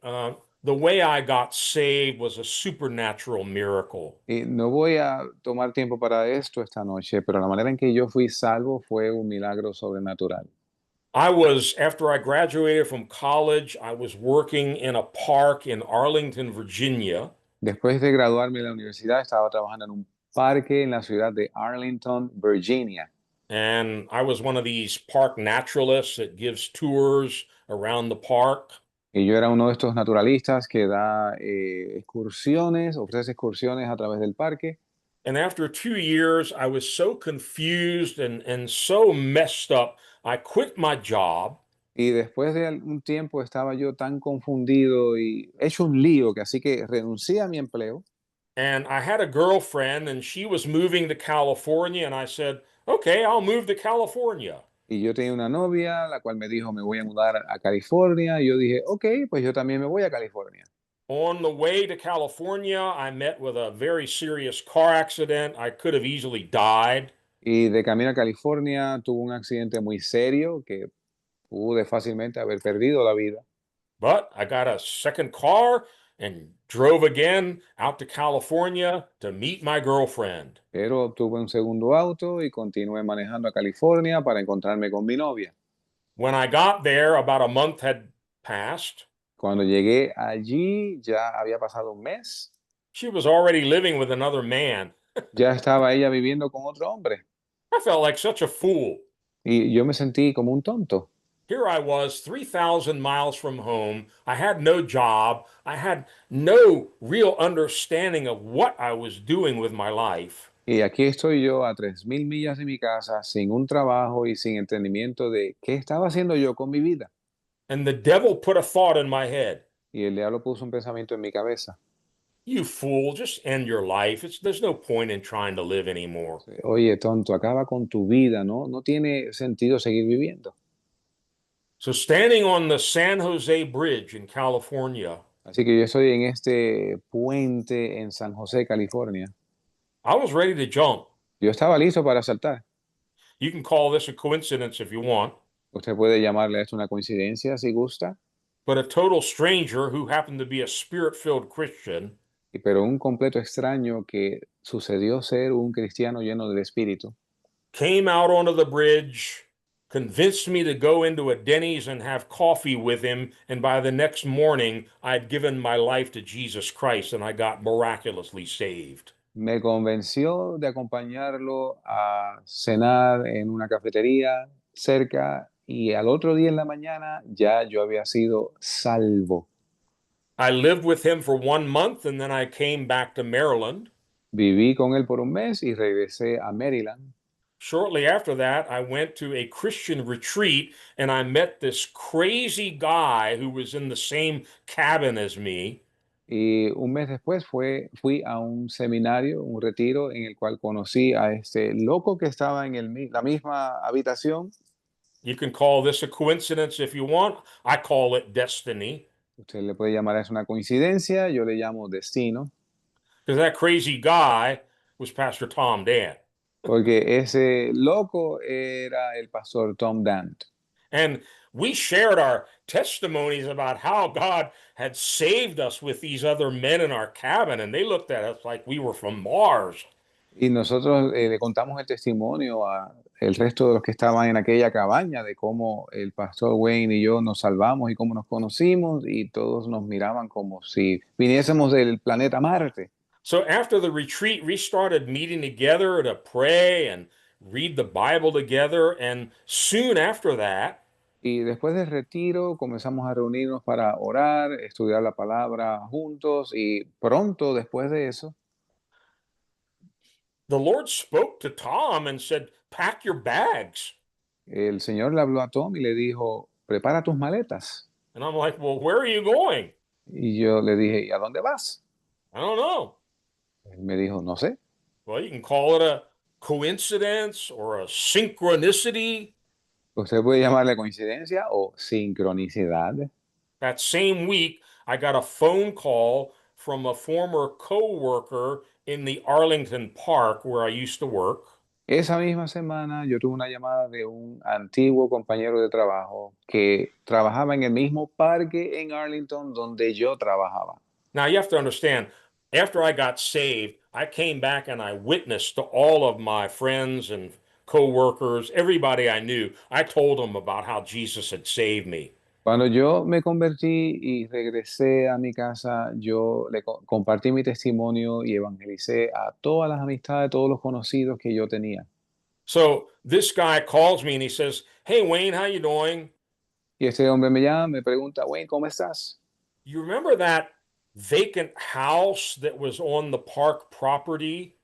The way I got saved was a supernatural miracle. Y no voy a tomar tiempo para esto esta noche, pero la manera en que yo fui salvo fue un milagro sobrenatural. After I graduated from college, I was working in a park in Arlington, Virginia. Después de graduarme de la universidad, estaba trabajando en un parque en la ciudad de Arlington, Virginia. And I was one of these park naturalists that gives tours around the park. Y yo era uno de estos naturalistas que da excursiones, ofrece excursiones a través del parque. And after 2 years, I was so confused and so messed up, I quit my job. Y después de algún tiempo estaba yo tan confundido y hecho un lío que así que renuncié a mi empleo. And I had a girlfriend, and she was moving to California. And I said, Okay, I'll move to California. Y yo tenía una novia, la cual me dijo, me voy a mudar a California. Y yo dije, ok, pues yo también me voy a California. On the way to California, I met with a very serious car accident. I could have easily died. Y de camino a California tuve un accidente muy serio que pude fácilmente haber perdido la vida. But I got a second car and drove again out to California to meet my girlfriend. Pero obtuve un segundo auto y continué manejando a California para encontrarme con mi novia. When I got there, about a month had passed. Cuando llegué allí, ya había pasado un mes. She was already living with another man. Ya estaba ella viviendo con otro hombre. I felt like such a fool. Y yo me sentí como un tonto. Here I was, 3,000 miles from home. I had no job. I had no real understanding of what I was doing with my life. Y aquí estoy yo a 3000 millas de mi casa, sin un trabajo y sin entendimiento de qué estaba haciendo yo con mi vida. And the devil put a thought in my head. Y el diablo puso un pensamiento en mi cabeza. You fool, just end your life. There's no point in trying to live anymore. Oye, tonto, acaba con tu vida, ¿no? No tiene sentido seguir viviendo. So, standing on the San Jose Bridge in California, Así que yo estoy en este puente en San José, California. I was ready to jump. Yo estaba listo para saltar. You can call this a coincidence if you want, Usted puede llamarle a esto una coincidencia si gusta, but a total stranger who happened to be a spirit-filled Christian pero un completo extraño que sucedió ser un cristiano lleno del Espíritu. came out onto the bridge, convinced me to go into a Denny's and have coffee with him, and by the next morning, I'd given my life to Jesus Christ and I got miraculously saved. Me convenció de acompañarlo a cenar en una cafetería cerca y al otro día en la mañana ya yo había sido salvo. I lived with him for 1 month and then I came back to Maryland. Viví con él por un mes y regresé a Maryland. Shortly after that, I went to a Christian retreat and I met this crazy guy who was in the same cabin as me. Y un mes después fui a un seminario, un retiro, en el cual conocí a este loco que estaba en la misma habitación. You can call this a coincidence if you want. I call it destiny Usted le puede llamar a eso una coincidencia, yo le llamo destino, because that crazy guy was Pastor Tom Dan. porque ese loco era el pastor Tom Dant. And we shared our testimonies about how God had saved us with these other men in our cabin, and they looked at us like we were from Mars. Y nosotros le contamos el testimonio a el resto de los que estaban en aquella cabaña de cómo el pastor Wayne y yo nos salvamos y cómo nos conocimos y todos nos miraban como si viniésemos del planeta Marte. So after the retreat, we started meeting together to pray and read the Bible together. And soon after that, Y después del retiro comenzamos a reunirnos para orar, estudiar la palabra juntos y pronto después de eso, the Lord spoke to Tom and said, "Pack your bags." el Señor le habló a Tom y le dijo, prepara tus maletas. And I'm like, "Well, where are you going?" Y yo le dije, ¿y a dónde vas? I don't know. Él me dijo, no sé. Well, you can call it a coincidence or a synchronicity. Usted puede llamarle coincidencia o sincronicidad. That same week, I got a phone call from a former coworker in the Arlington Park where I used to work. Esa misma semana yo tuve una llamada de un antiguo compañero de trabajo que trabajaba en el mismo parque en Arlington donde yo trabajaba. Now, you have to understand, after I got saved, I came back and I witnessed to all of my friends and coworkers, everybody I knew. I told them about how Jesus had saved me. Cuando yo me convertí y regresé a mi casa, yo le compartí mi testimonio y evangelicé a todas las amistades, todos los conocidos que yo tenía. So this guy calls me and he says, "Hey, Wayne, how you doing? Y este hombre me llama, me pregunta, Wayne, ¿cómo estás? You remember that vacant house that was on the park property?"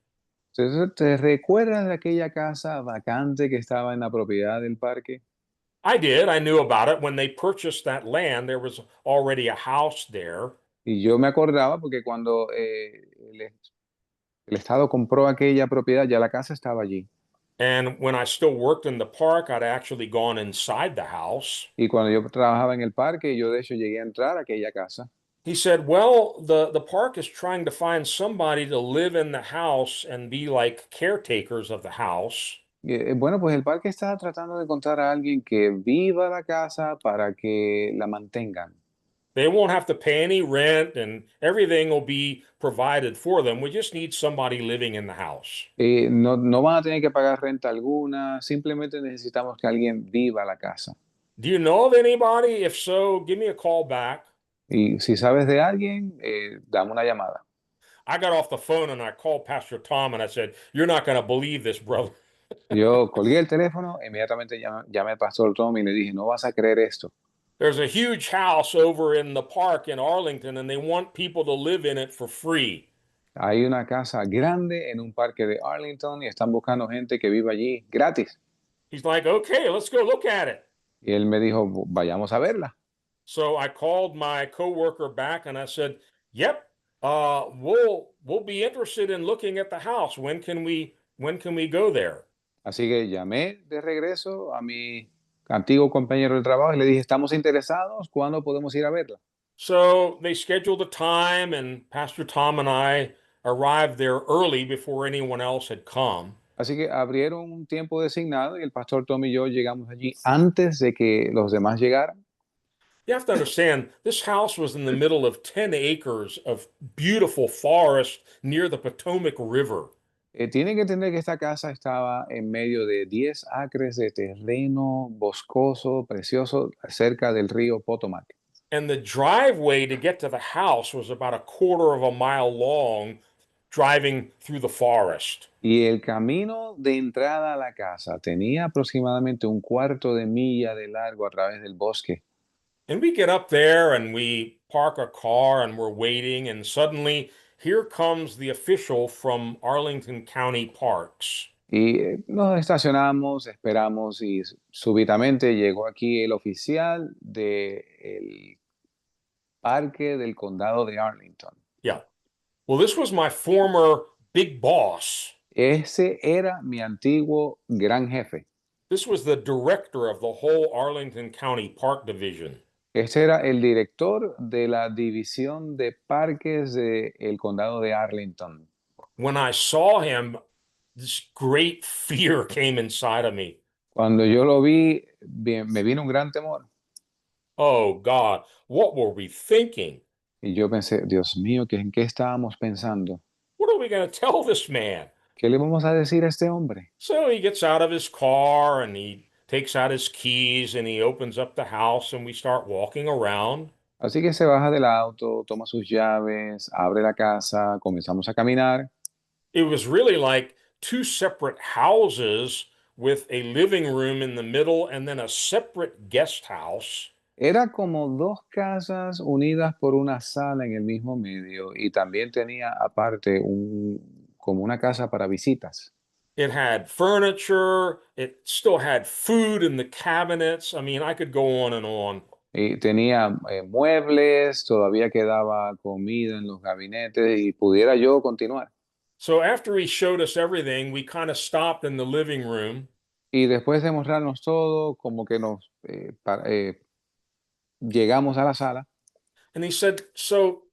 Entonces, ¿te recuerdas de aquella casa vacante que estaba en la propiedad del parque? I did. I knew about it. When they purchased that land, there was already a house there. Y yo me acordaba porque cuando el Estado compró aquella propiedad, ya la casa estaba allí. And when I still worked in the park, I'd actually gone inside the house. Y cuando yo trabajaba en el parque, yo de hecho llegué a entrar a aquella casa. He said, "Well, the park is trying to find somebody to live in the house and be like caretakers of the house." Bueno, pues el parque está tratando de encontrar a alguien que viva la casa para que la mantengan. They won't have to pay any rent and everything will be provided for them. We just need somebody living in the house. No, no van a tener que pagar renta alguna, simplemente necesitamos que alguien viva la casa. Do you know of anybody? If so, give me a call back. Y si sabes de alguien, dame una llamada. I got off the phone and I called Pastor Tom and I said, "You're not going to believe this, brother." Yo colgué el teléfono, inmediatamente llamé al pastor Tommy y le dije, no vas a creer esto. There's a huge house over in the park in Arlington, and they want people to live in it for free. Hay una casa grande en un parque de Arlington y están buscando gente que viva allí gratis. He's like, okay, let's go look at it. Y él me dijo, vayamos a verla. So I called my coworker back and I said, "Yep, we'll be interested in looking at the house. When can we go there?" Así que llamé de regreso a mi antiguo compañero de trabajo y le dije, ¿estamos interesados? ¿Cuándo podemos ir a verla? So they scheduled a time, and Pastor Tom and I arrived there early before anyone else had come. Así que abrieron un tiempo designado y el pastor Tom y yo llegamos allí antes de que los demás llegaran. You have to understand, this house was in the middle of 10 acres of beautiful forest near the Potomac River. Tienen que entender que esta casa estaba en medio de 10 acres de terreno boscoso, precioso, cerca del río Potomac. And the driveway to get to the house was about a quarter of a mile long, driving through the forest. Y el camino de entrada a la casa tenía aproximadamente un cuarto de milla de largo a través del bosque. And we get up there and we park a car and we're waiting, and suddenly here comes the official from Arlington County Parks. Y nos estacionamos, esperamos y súbitamente llegó aquí el oficial del parque del condado de Arlington. Yeah. Well, this was my former big boss. Ese era mi antiguo gran jefe. This was the director of the whole Arlington County Park Division. Ese era el director de la división de parques del condado de Arlington. When I saw him, this great fear came inside of me. Cuando yo lo vi, me vino un gran temor. Oh God, what were we thinking? Y yo pensé, Dios mío, ¿en qué estábamos pensando? What are we going to tell this man? ¿Qué le vamos a decir a este hombre? So he gets out of his car and he takes out his keys and he opens up the house and we start walking around. Así que se baja del auto, toma sus llaves, abre la casa, comenzamos a caminar. It was really like two separate houses with a living room in the middle and then a separate guest house. Era como dos casas unidas por una sala en el mismo medio y también tenía aparte como una casa para visitas. It had furniture, it still had food in the cabinets. I mean, I could go on and on. Y tenía muebles, todavía quedaba comida en los gabinetes y pudiera yo continuar. So after he showed us everything, we kind of stopped in the living room. Y después de mostrarnos todo, como que llegamos a la sala. And he said, so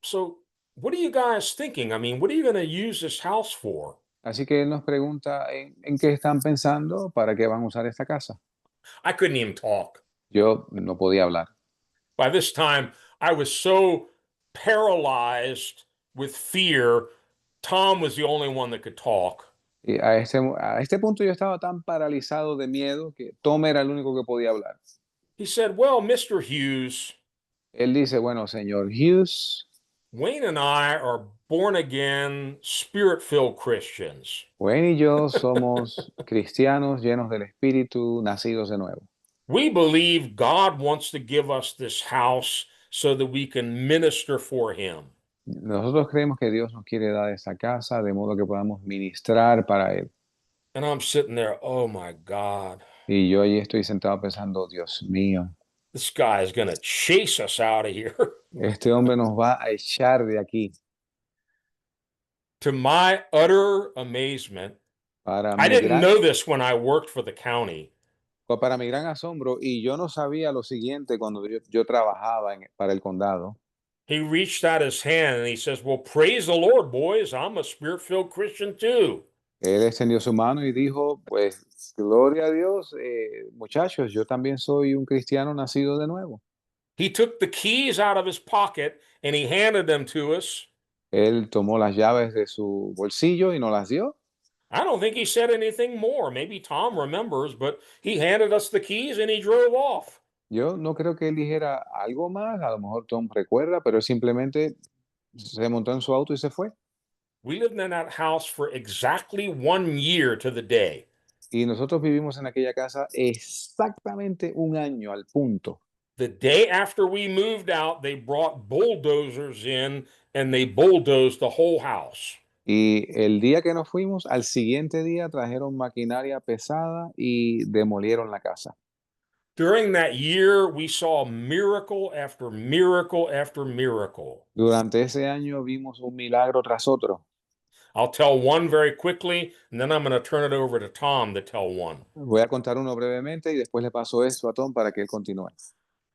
what are you guys thinking? I mean, what are you going to use this house for? Así que él nos pregunta en qué están pensando, para qué van a usar esta casa. I couldn't even talk. Yo no podía hablar. By this time, I was so paralyzed with fear. Tom was the only one that could talk. Y a este punto yo estaba tan paralizado de miedo que Tom era el único que podía hablar. He said, well, Mr. Hughes, Él dice, bueno, señor Hughes, Wayne and I are born again, spirit filled Christians. Wayne y yo somos cristianos llenos del Espíritu, nacidos de nuevo. We believe God wants to give us this house so that we can minister for Him. Nosotros creemos que Dios nos quiere dar esta casa de modo que podamos ministrar para Él. And I'm sitting there, oh my God, Y yo allí estoy sentado pensando, Dios mío, this guy is going to chase us out of here. este hombre nos va a echar de aquí. To my utter amazement, Para I mi didn't gran, know this when I worked for the county. para mi gran asombro, y yo no sabía lo siguiente cuando yo trabajaba para el condado. He reached out his hand and he says, well, praise the Lord, boys. I'm a spirit filled Christian too. Él extendió su mano y dijo, pues, gloria a Dios, muchachos, yo también soy un cristiano nacido de nuevo. He took the keys out of his pocket and he handed them to us. Él tomó las llaves de su bolsillo y nos las dio. I don't think he said anything more. Maybe Tom remembers, but he handed us the keys and he drove off. Yo no creo que él dijera algo más, a lo mejor Tom recuerda, pero él simplemente se montó en su auto y se fue. We lived in that house for exactly 1 year to the day. Y nosotros vivimos en aquella casa exactamente un año al punto. The day after we moved out, they brought bulldozers in and they bulldozed the whole house. Y el día que nos fuimos, al siguiente día trajeron maquinaria pesada y demolieron la casa. During that year, we saw miracle after miracle after miracle. Durante ese año vimos un milagro tras otro. I'll tell one very quickly, and then I'm going to turn it over to Tom to tell one. Voy a contar uno brevemente y después le paso esto a Tom para que él continúe.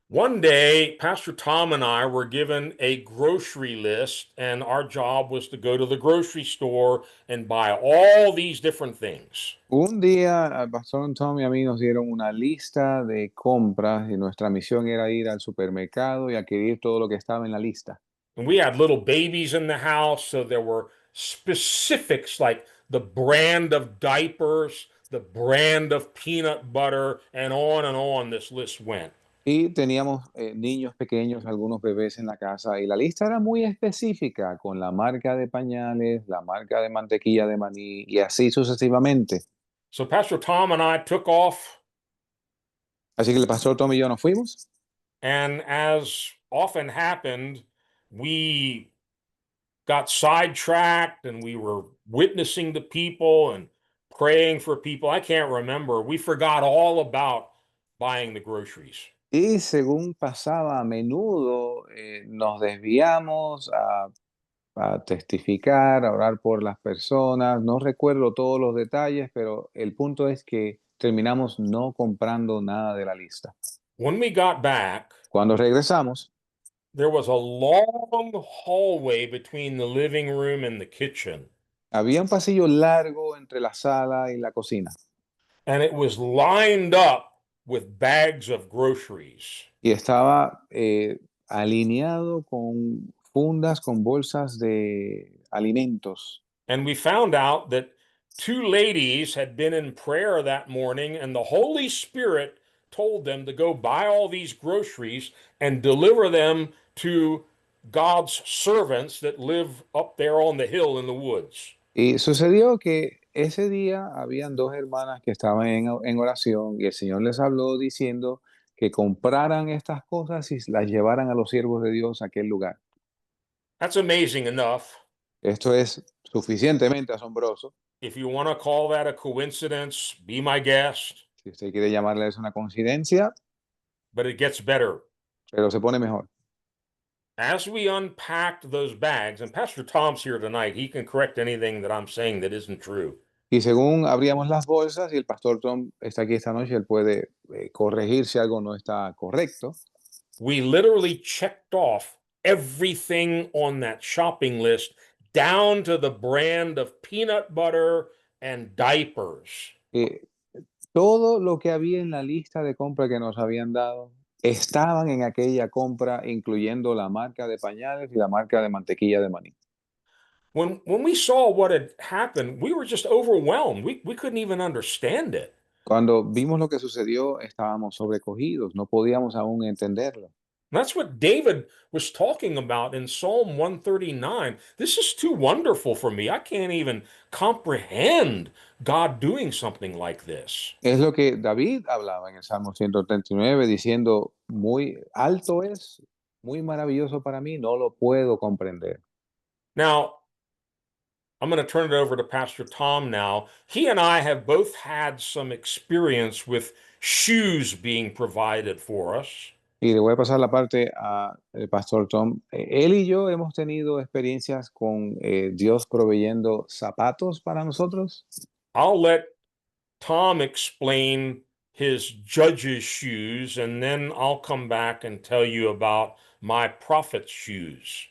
One day, Pastor Tom and I were given a grocery list, and our job was to go to the grocery store and buy all these different things. Un día, al pastor Tom y a mí nos dieron una lista de compras y nuestra misión era ir al supermercado y adquirir todo lo que estaba en la lista. And we had little babies in the house, so there were specifics like the brand of diapers, the brand of peanut butter, and on this list went. Y teníamos niños pequeños, algunos bebés en la casa, y la lista era muy específica, con la marca de pañales, la marca de mantequilla de maní y así sucesivamente. So Pastor Tom and I took off, Así que el pastor Tom y yo nos fuimos. and as often happened, we got sidetracked and we were witnessing to people and praying for people. I can't remember. We forgot all about buying the groceries. Y según pasaba a menudo, nos desviamos a testificar, a orar por las personas. No recuerdo todos los detalles, pero el punto es que terminamos no comprando nada de la lista. When we got back, Cuando regresamos, there was a long hallway between the living room and the kitchen, había un pasillo largo entre la sala y la cocina and it was lined up with bags of groceries. y estaba alineado con fundas, con bolsas de alimentos. And we found out that two ladies had been in prayer that morning, and the Holy Spirit told them to go buy all these groceries and deliver them to God's servants that live up there on the hill in the woods. Y sucedió que ese día habían dos hermanas que estaban en oración y el Señor les habló diciendo que compraran estas cosas y las llevaran a los siervos de Dios a aquel lugar. That's amazing enough. Esto es suficientemente asombroso. If you want to call that a coincidence, be my guest, Si usted quiere llamarle eso una coincidencia, but it gets better. pero se pone mejor. As we unpacked those bags, and Pastor Tom's here tonight, he can correct anything that I'm saying that isn't true. Y según abríamos las bolsas, y el pastor Tom está aquí esta noche, él puede corregir si algo no está correcto. We literally checked off everything on that shopping list down to the brand of peanut butter and diapers. Eh, Todo lo que había en la lista de compra que nos habían dado estaban en aquella compra, incluyendo la marca de pañales y la marca de mantequilla de maní. When we saw what had happened, we were just overwhelmed. We couldn't even understand it. Cuando vimos lo que sucedió, estábamos sobrecogidos, no podíamos aún entenderlo. That's what David was talking about in Psalm 139. This is too wonderful for me. I can't even comprehend God doing something like this. Es lo que David hablaba en el Salmo 139, diciendo, muy alto es, muy maravilloso para mí, no lo puedo comprender. Now, I'm going to turn it over to Pastor Tom now. He and I have both had some experience with shoes being provided for us. Y le voy a pasar la parte al pastor Tom. Él y yo hemos tenido experiencias con Dios proveyendo zapatos para nosotros. I'll let Tom explain his judge's shoes, and then I'll come back and tell you about my prophet's shoes.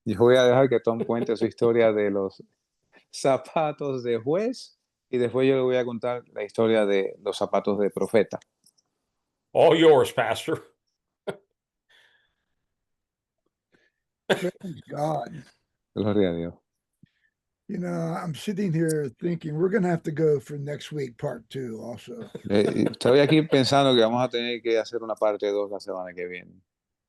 Yo voy a dejar que Tom cuente su historia de los zapatos de juez y después yo le voy a contar la historia de los zapatos de profeta. All yours, Pastor. Praise God. Gloria a Dios. You know, I'm sitting here thinking we're going to have to go for next week, part 2 also. Estoy aquí pensando que vamos a tener que hacer una parte 2 la semana que viene.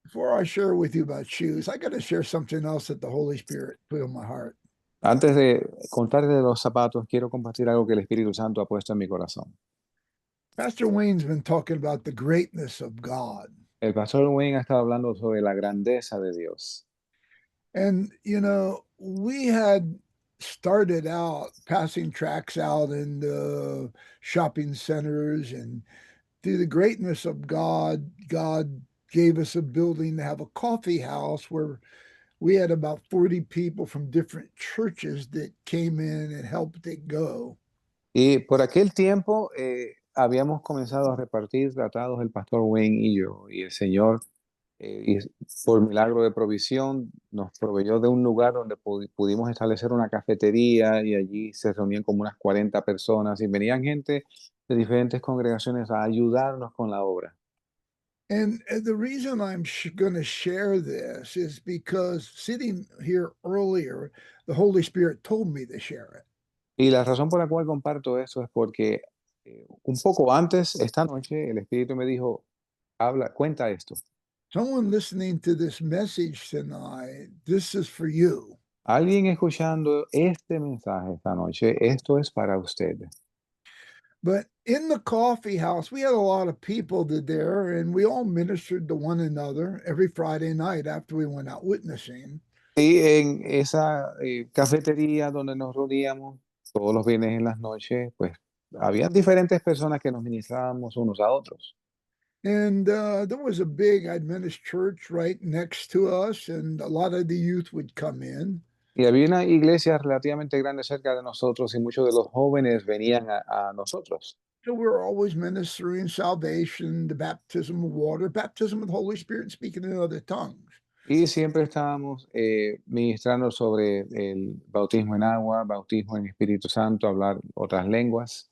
Before I share with you about shoes, I got to share something else that the Holy Spirit put on my heart. Antes de contarte de los zapatos, quiero compartir algo que el Espíritu Santo ha puesto en mi corazón. Pastor Wayne's been talking about the greatness of God. El pastor Wayne ha estado hablando sobre la grandeza de Dios. And, we had started out passing tracts out in the shopping centers, and through the greatness of God, God gave us a building to have a coffee house where we had about 40 people from different churches that came in and helped it go. Y por aquel tiempo habíamos comenzado a repartir tratados el pastor Wayne y yo, y el Señor, y por milagro de provisión, nos proveyó de un lugar donde pudimos establecer una cafetería y allí se reunían como unas 40 personas y venían gente de diferentes congregaciones a ayudarnos con la obra. And the reason I'm going to share this is because sitting here earlier, the Holy Spirit told me to share it. Y la razón por la cual comparto esto es porque un poco antes, esta noche, el Espíritu me dijo, habla, cuenta esto. Someone listening to this message tonight, this is for you. Alguien escuchando este mensaje esta noche, esto es para usted. But in the coffee house, we had a lot of people there, and we all ministered to one another every Friday night after we went out witnessing. Y en esa cafetería donde nos reuníamos todos los viernes en las noches, pues había diferentes personas que nos ministrábamos unos a otros. And there was a big Adventist church right next to us, and a lot of the youth would come in. Y había una iglesia relativamente grande cerca de nosotros y muchos de los jóvenes venían a nosotros. So we were always ministering salvation, the baptism of water, baptism of the Holy Spirit, and speaking in other tongues. Y siempre estábamos ministrando sobre el bautismo en agua, bautismo en Espíritu Santo, hablar otras lenguas.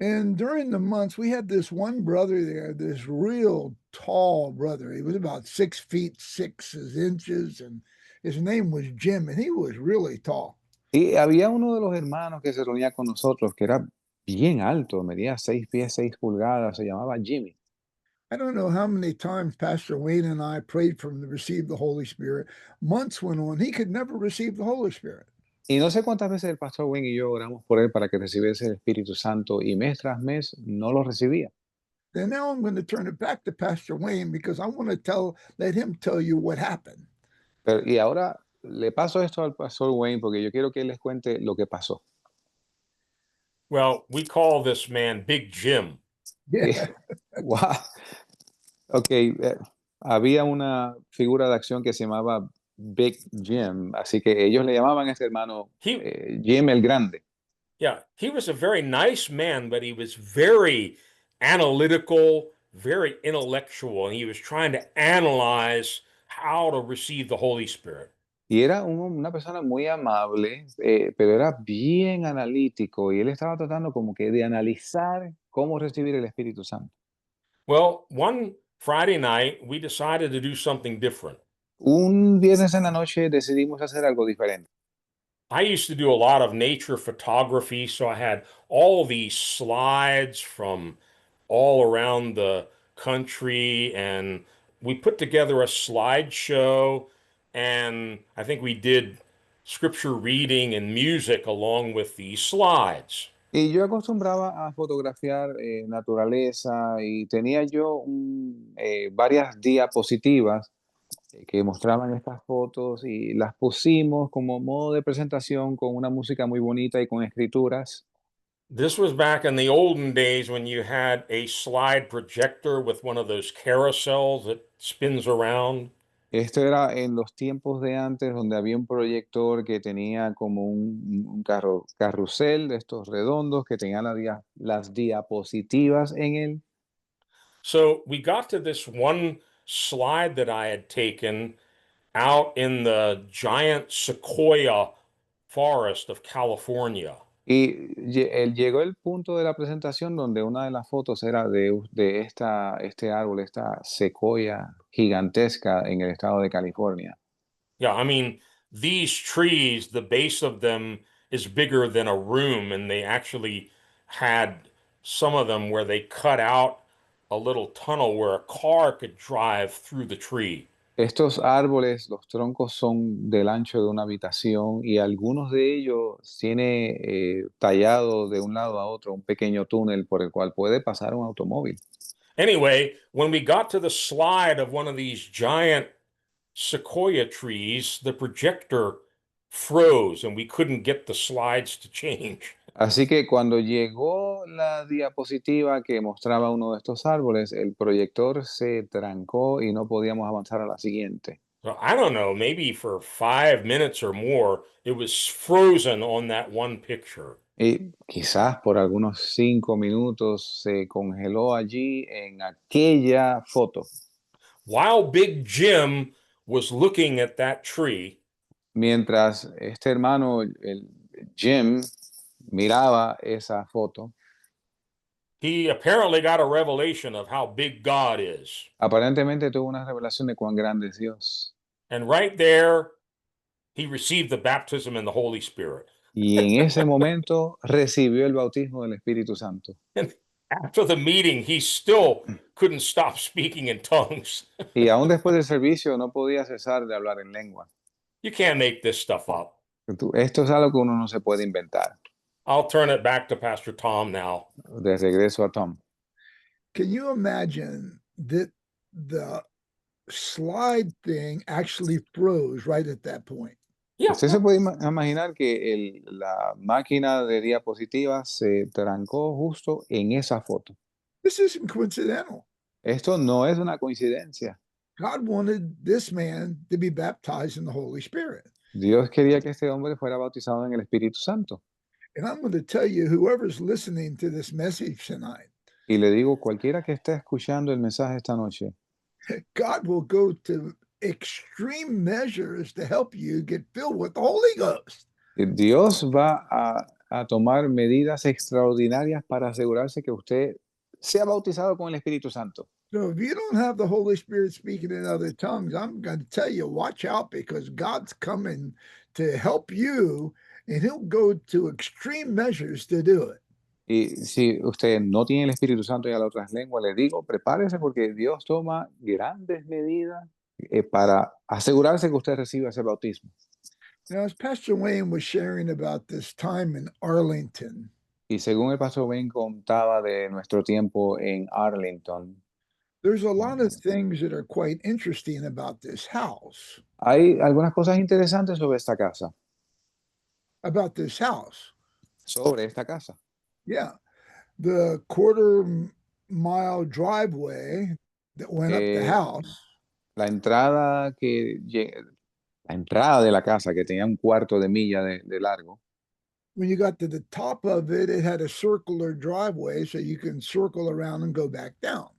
And during the months, we had this one brother there, this real tall brother. He was about 6 feet 6 inches, and his name was Jim, and he was really tall. Y había uno de los hermanos que se reunía con nosotros, que era bien alto, medía 6 pies, 6 pulgadas, se llamaba Jimmy. I don't know how many times Pastor Wayne and I prayed for him to receive the Holy Spirit. Months went on, he could never receive the Holy Spirit. Y no sé cuántas veces el pastor Wayne y yo oramos por él para que recibiese el Espíritu Santo y mes tras mes no lo recibía. Then now I'm going to turn it back to Pastor Wayne because I want to let him tell you what happened. Pero, y ahora le paso esto al pastor Wayne porque yo quiero que él les cuente lo que pasó. Well, we call this man Big Jim. Yeah. Wow. Ok, había una figura de acción que se llamaba Big Jim, así que ellos le llamaban a este hermano Jim el Grande. Yeah, he was a very nice man, but he was very analytical, very intellectual, and he was trying to analyze how to receive the Holy Spirit. Y era una persona muy amable, pero era bien analítico y él estaba tratando como que de analizar cómo recibir el Espíritu Santo. Well, one Friday night, we decided to do something different. Un viernes en la noche decidimos hacer algo diferente. I used to do a lot of nature photography, so I had all these slides from all around the country, and we put together a slideshow, and I think we did scripture reading and music along with these slides. Y yo acostumbraba a fotografiar naturaleza y tenía yo varias diapositivas que mostraban estas fotos y las pusimos como modo de presentación con una música muy bonita y con escrituras. This was back in the olden days when you had a slide projector with one of those carousels that spins around. Esto era en los tiempos de antes, donde había un proyector que tenía como un carrusel de estos redondos que tenían las diapositivas en él. So we got to this one slide that I had taken out in the giant sequoia forest of California. Y llegó el punto de la presentación donde una de las fotos era de este árbol, esta secoya gigantesca en el estado de California. Yeah, I mean, these trees, the base of them is bigger than a room, and they actually had some of them where they cut out a little tunnel where a car could drive through the tree. Estos árboles, los troncos son del ancho de una habitación y algunos de ellos tiene tallado de un lado a otro un pequeño túnel por el cual puede pasar un automóvil. Anyway, when we got to the slide of one of these giant sequoia trees, the projector froze and we couldn't get the slides to change. Así que cuando llegó la diapositiva que mostraba uno de estos árboles, el proyector se trancó y no podíamos avanzar a la siguiente. So I don't know, maybe for 5 minutes or more, it was frozen on that one picture. Y quizás por algunos 5 minutos se congeló allí en aquella foto. While Big Jim was looking at that tree, Mientras este hermano, el Jim, miraba esa foto, he apparently got a revelation of how big God is. aparentemente tuvo una revelación de cuán grande es Dios. And right there, he received the baptism in the Holy Spirit. Y en ese momento recibió el bautismo del Espíritu Santo. And after the meeting, he still couldn't stop speaking in tongues. Y aún después del servicio no podía cesar de hablar en lengua. You can't make this stuff up. Esto es algo que uno no se puede inventar. I'll turn it back to Pastor Tom now. De regreso a Tom. Can you imagine that the slide thing actually froze right at that point? Yeah, Usted se puede imaginar que la máquina de diapositivas se trancó justo en esa foto. This isn't coincidental. Esto no es una coincidencia. God wanted this man to be baptized in the Holy Spirit. Dios quería que este hombre fuera bautizado en el Espíritu Santo. And I'm going to tell you, whoever's listening to this message tonight, Y le digo, cualquiera que esté escuchando el mensaje esta noche, God will go to extreme measures to help you get filled with the Holy Ghost. Dios va a tomar medidas extraordinarias para asegurarse que usted sea bautizado con el Espíritu Santo. So if you don't have the Holy Spirit speaking in other tongues, I'm going to tell you, watch out, because God's coming to help you, and he'll go to extreme measures to do it. Y si usted no tiene el Espíritu Santo y habla otras lenguas, le digo, prepárese porque Dios toma grandes medidas para asegurarse que usted reciba ese bautismo. Now, as Pastor Wayne was sharing about this time in Arlington, Y según el pastor Ben contaba de nuestro tiempo en Arlington, there's a lot of things that are quite interesting about this house. hay algunas cosas interesantes sobre esta casa. About this house. Sobre esta casa. Yeah. The quarter-mile driveway that went up the Eh, house, La entrada la entrada de la casa, que tenía un cuarto de milla de largo, when you got to the top of it, it had a circular driveway so you can circle around and go back down.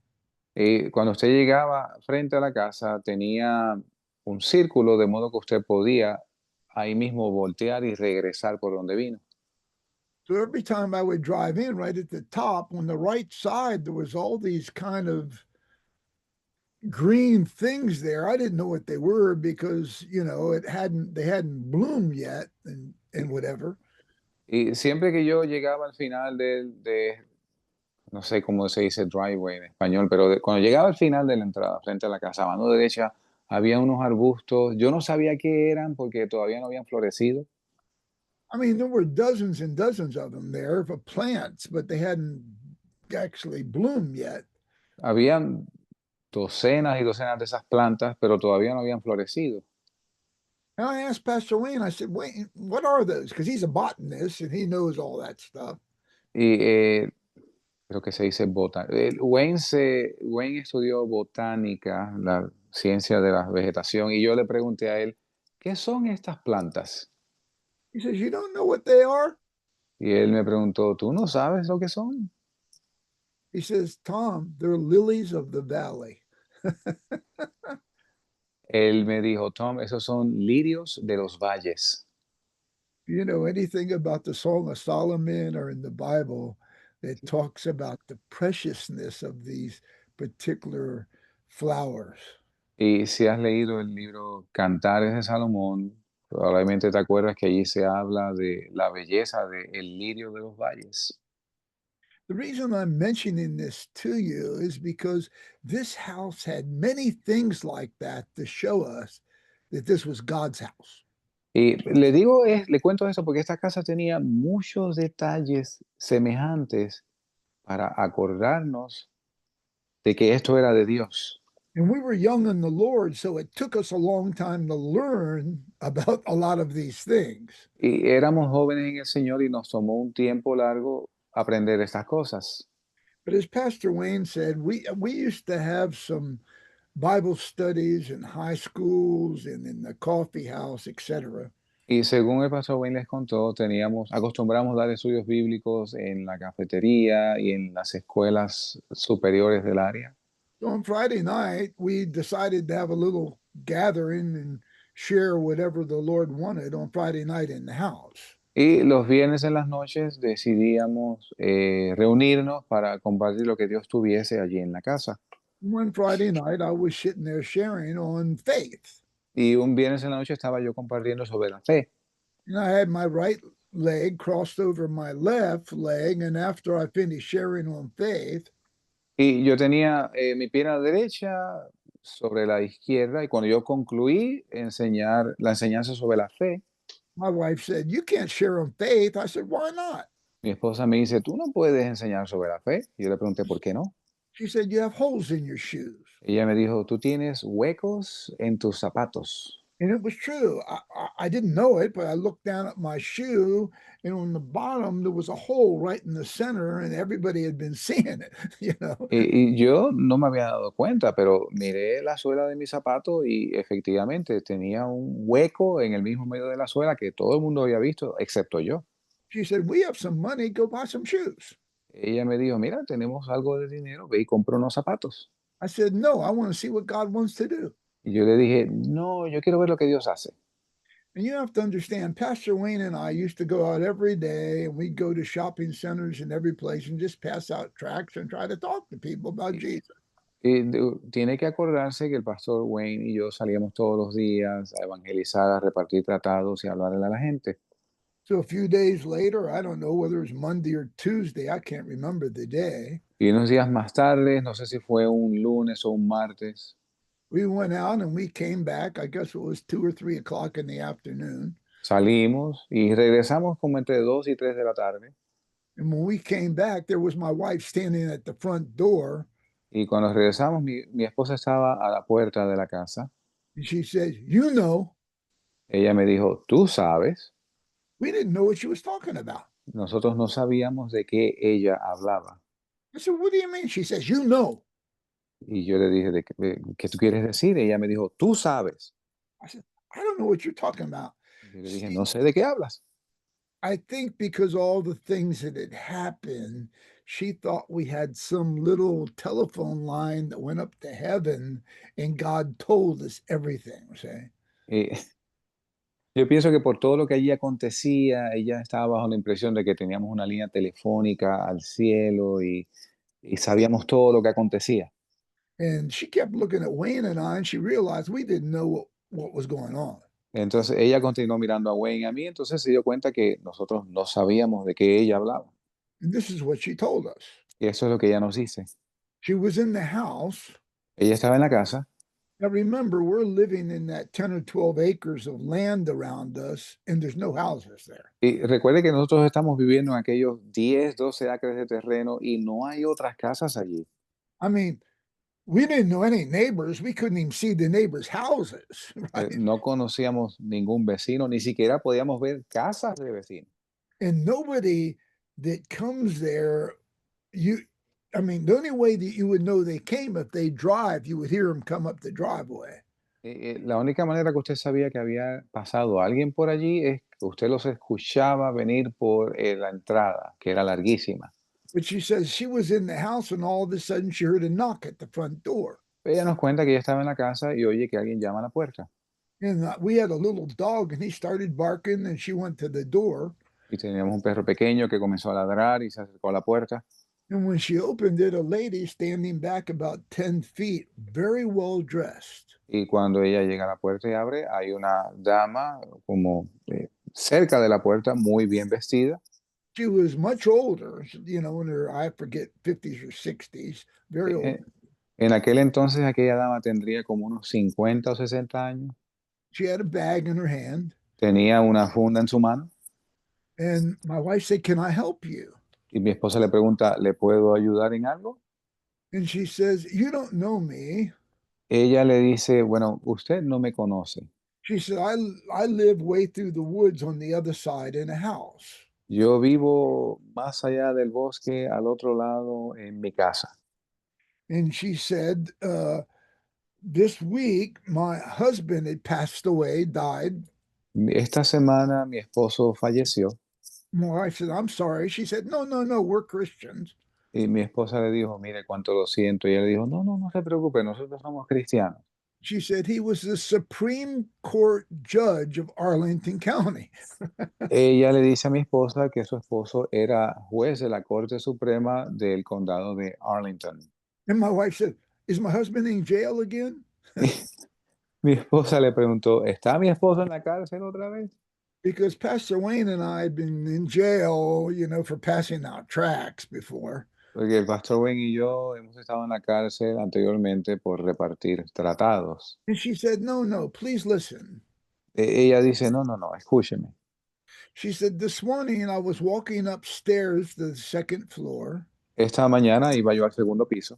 cuando usted llegaba frente a la casa, tenía un círculo de modo que usted podía ahí mismo voltear y regresar por donde vino. So every time I would drive in, right at the top, on the right side, there was all these kind of green things there. I didn't know what they were because, they hadn't bloomed yet and whatever. Y siempre que yo llegaba al final no sé cómo se dice driveway en español, pero cuando llegaba al final de la entrada, frente a la casa, a mano derecha, había unos arbustos. Yo no sabía qué eran porque todavía no habían florecido. I mean, there were dozens and dozens of them there of plants, but they hadn't actually bloomed yet. Habían docenas y docenas de esas plantas, pero todavía no habían florecido. And I asked Pastor Wayne, I said, Wayne, what are those? Because he's a botanist and he knows all that stuff. Y creo que se dice Wayne estudió botánica, la ciencia de la vegetación, y yo le pregunté a él, ¿qué son estas plantas? He says, you don't know what they are? Y él me preguntó, ¿tú no sabes lo que son? He says, Tom, they're lilies of the valley. Él me dijo, Tom, esos son lirios de los valles. You know anything about the Song of Solomon or in the Bible that talks about the preciousness of these particular flowers? Y si has leído el libro Cantares de Salomón, probablemente te acuerdas que allí se habla de la belleza del lirio de los valles. The reason I'm mentioning this to you is because this house had many things like that to show us that this was God's house. Y le cuento eso porque esta casa tenía muchos detalles semejantes para acordarnos de que esto era de Dios. And we were young in the Lord, so it took us a long time to learn about a lot of these things. Y éramos jóvenes en el Señor y nos tomó un tiempo largo aprender estas cosas. But as Pastor Wayne said, we used to have some Bible studies in high schools and in the coffee house, etc. Y según el pastor Wayne les contó, acostumbramos dar estudios bíblicos en la cafetería y en las escuelas superiores del área. So on Friday night, we decided to have a little gathering and share whatever the Lord wanted on Friday night in the house. Y los viernes en las noches decidíamos reunirnos para compartir lo que Dios tuviese allí en la casa. One Friday night, I was sitting there sharing on faith. Y un viernes en la noche estaba yo compartiendo sobre la fe. And I had my right leg crossed over my left leg. And after I finished sharing on faith, Y yo tenía mi pierna derecha sobre la izquierda y cuando yo concluí la enseñanza sobre la fe, my wife said, "You can't share on faith." I said, "Why not?" mi esposa me dice, tú no puedes enseñar sobre la fe. Y yo le pregunté, ¿por qué no? She said, "You have holes in your shoes." Ella me dijo, tú tienes huecos en tus zapatos. And it was true. I didn't know it, but I looked down at my shoe, and on the bottom, there was a hole right in the center, and everybody had been seeing it, you know. Y yo no me había dado cuenta, pero miré la suela de mi zapato y efectivamente tenía un hueco en el mismo medio de la suela que todo el mundo había visto, excepto yo. She said, "We have some money. Go buy some shoes." Ella me dijo, mira, tenemos algo de dinero, ve y compra unos zapatos. I said, "No, I want to see what God wants to do." Y yo le dije, no, yo quiero ver lo que Dios hace. And you have to understand, Pastor Wayne and I used to go out every day, and we'd go to shopping centers and every place and just pass out tracts and try to talk to people about Jesus. Tiene que acordarse que el pastor Wayne y yo salíamos todos los días a evangelizar, a repartir tratados y a hablarle a la gente. So a few days later, I don't know whether it was Monday or Tuesday, I can't remember the day. Y unos días más tarde, no sé si fue un lunes o un martes, We went out and we came back. I guess it was 2 or 3 o'clock in the afternoon. salimos y regresamos como entre 2 y 3 de la tarde. And when we came back, there was my wife standing at the front door. Y cuando regresamos, mi esposa estaba a la puerta de la casa. And she says, "You know." Ella me dijo, tú sabes. We didn't know what she was talking about. Nosotros no sabíamos de qué ella hablaba. I said, "What do you mean?" She says, "You know." Y yo le dije, ¿qué tú quieres decir? Ella me dijo, tú sabes. I said, "I don't know what you're talking about." Yo le dije, See, no sé de qué hablas. I think because all the things that had happened, she thought we had some little telephone line that went up to heaven and God told us everything. See? Eh, yo pienso que por todo lo que allí acontecía, ella estaba bajo la impresión de que teníamos una línea telefónica al cielo y sabíamos todo lo que acontecía. And she kept looking at Wayne and I, and she realized we didn't know what was going on. Entonces ella continuó mirando a Wayne y a mí, entonces se dio cuenta que nosotros no sabíamos de qué ella hablaba. And this is what she told us. Y eso es lo que ella nos dice. She was in the house. Ella estaba en la casa. Now remember, we're living in that 10 or 12 acres of land around us, and there's no houses there. Y recuerde que nosotros estamos viviendo en aquellos 10, 12 acres de terreno y no hay otras casas allí. I mean, we didn't know any neighbors. We couldn't even see the neighbors' houses, right? No conocíamos ningún vecino, ni siquiera podíamos ver casas de vecinos. And nobody that comes there, I mean, the only way that you would know they came if they drive, you would hear them come up the driveway. La única manera que usted sabía que había pasado alguien por allí es que usted los escuchaba venir por la entrada, que era larguísima. But she says she was in the house and all of a sudden she heard a knock at the front door. Ella nos cuenta que ella estaba en la casa y oye que alguien llama a la puerta. And we had a little dog and he started barking and she went to the door. Y teníamos un perro pequeño que comenzó a ladrar y se acercó a la puerta. And when she opened it, a lady standing back about 10 feet, very well dressed. Y cuando ella llega a la puerta y abre, hay una dama como cerca de la puerta, muy bien vestida. She was much older, in her, I forget, 50s or 60s, very old. En aquel entonces aquella dama tendría como unos 50 o 60 años. She had a bag in her hand. Tenía una funda en su mano And my wife said, "Can I help you?" y mi esposa le pregunta, ¿le puedo ayudar en algo? And she says, "You don't know me." Ella le dice, bueno, usted no me conoce. She said, I live way through the woods on the other side in a house. Yo vivo más allá del bosque, al otro lado, en mi casa. And she said, this week my husband had passed away, died. Esta semana mi esposo falleció My wife said, "I'm sorry." She said, "No, no, no, we're Christians." y mi esposa le dijo, mire cuánto lo siento. Y ella le dijo, no, no, no se preocupe, nosotros somos cristianos. She said he was the Supreme Court judge of Arlington County. Ella le dice a mi esposa que su esposo era juez de la Corte Suprema del Condado de Arlington. And my wife said, "Is my husband in jail again?" Mi esposa le preguntó, ¿está mi esposo en la cárcel otra vez? Because Pastor Wayne and I had been in jail, for passing out tracts before. Porque el pastor Wayne y yo hemos estado en la cárcel anteriormente por repartir tratados. And she said, "No, no, please listen." Ella dice, no, no, no, escúcheme. She said, "This morning I was walking upstairs to the second floor." Esta mañana iba yo al segundo piso,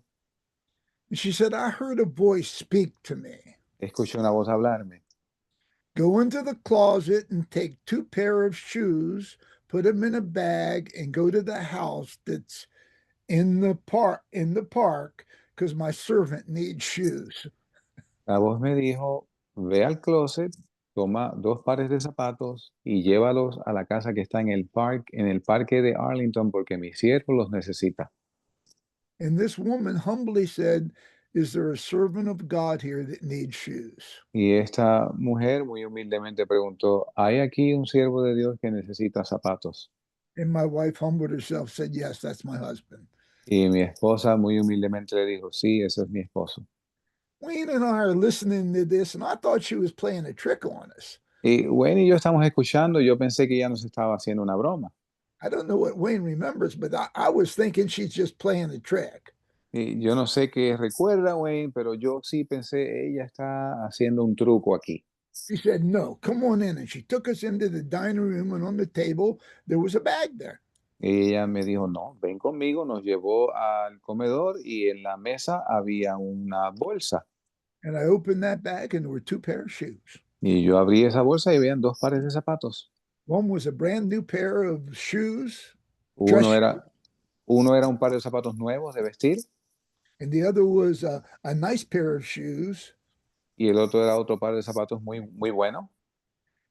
And she said, "I heard a voice speak to me. escuché una voz hablarme. Go into the closet and take two pair of shoes, put them in a bag, and go to the house that's in the park, because my servant needs shoes." La voz me dijo, ve al closet, toma 2 pares de zapatos y llévalos a la casa que está en el parque de Arlington, porque mi siervo los necesita. And this woman humbly said, "Is there a servant of God here that needs shoes?" Y esta mujer muy humildemente preguntó, ¿hay aquí un siervo de Dios que necesita zapatos? And my wife humbled herself, said, "Yes, that's my husband." Y mi esposa muy humildemente le dijo, sí, ese es mi esposo. Wayne and I are listening to this, and I thought she was playing a trick on us. Y Wayne y yo estamos escuchando, yo pensé que ya nos estaba haciendo una broma. I don't know what Wayne remembers, but I was thinking she's just playing a trick. Y yo no sé qué recuerda Wayne, pero yo sí pensé, ella está haciendo un truco aquí. She said, "No, come on in." And she took us into the dining room, and on the table, there was a bag there. Y ella me dijo, no, ven conmigo, nos llevó al comedor y en la mesa había una bolsa. And I opened that bag, and there were two pair of shoes. Y yo abrí esa bolsa y habían 2 pares de zapatos. One was a brand new pair of shoes, Uno dress, era, uno era un par de zapatos nuevos de vestir and the other was a nice pair of shoes. y el otro era otro par de zapatos muy, muy bueno.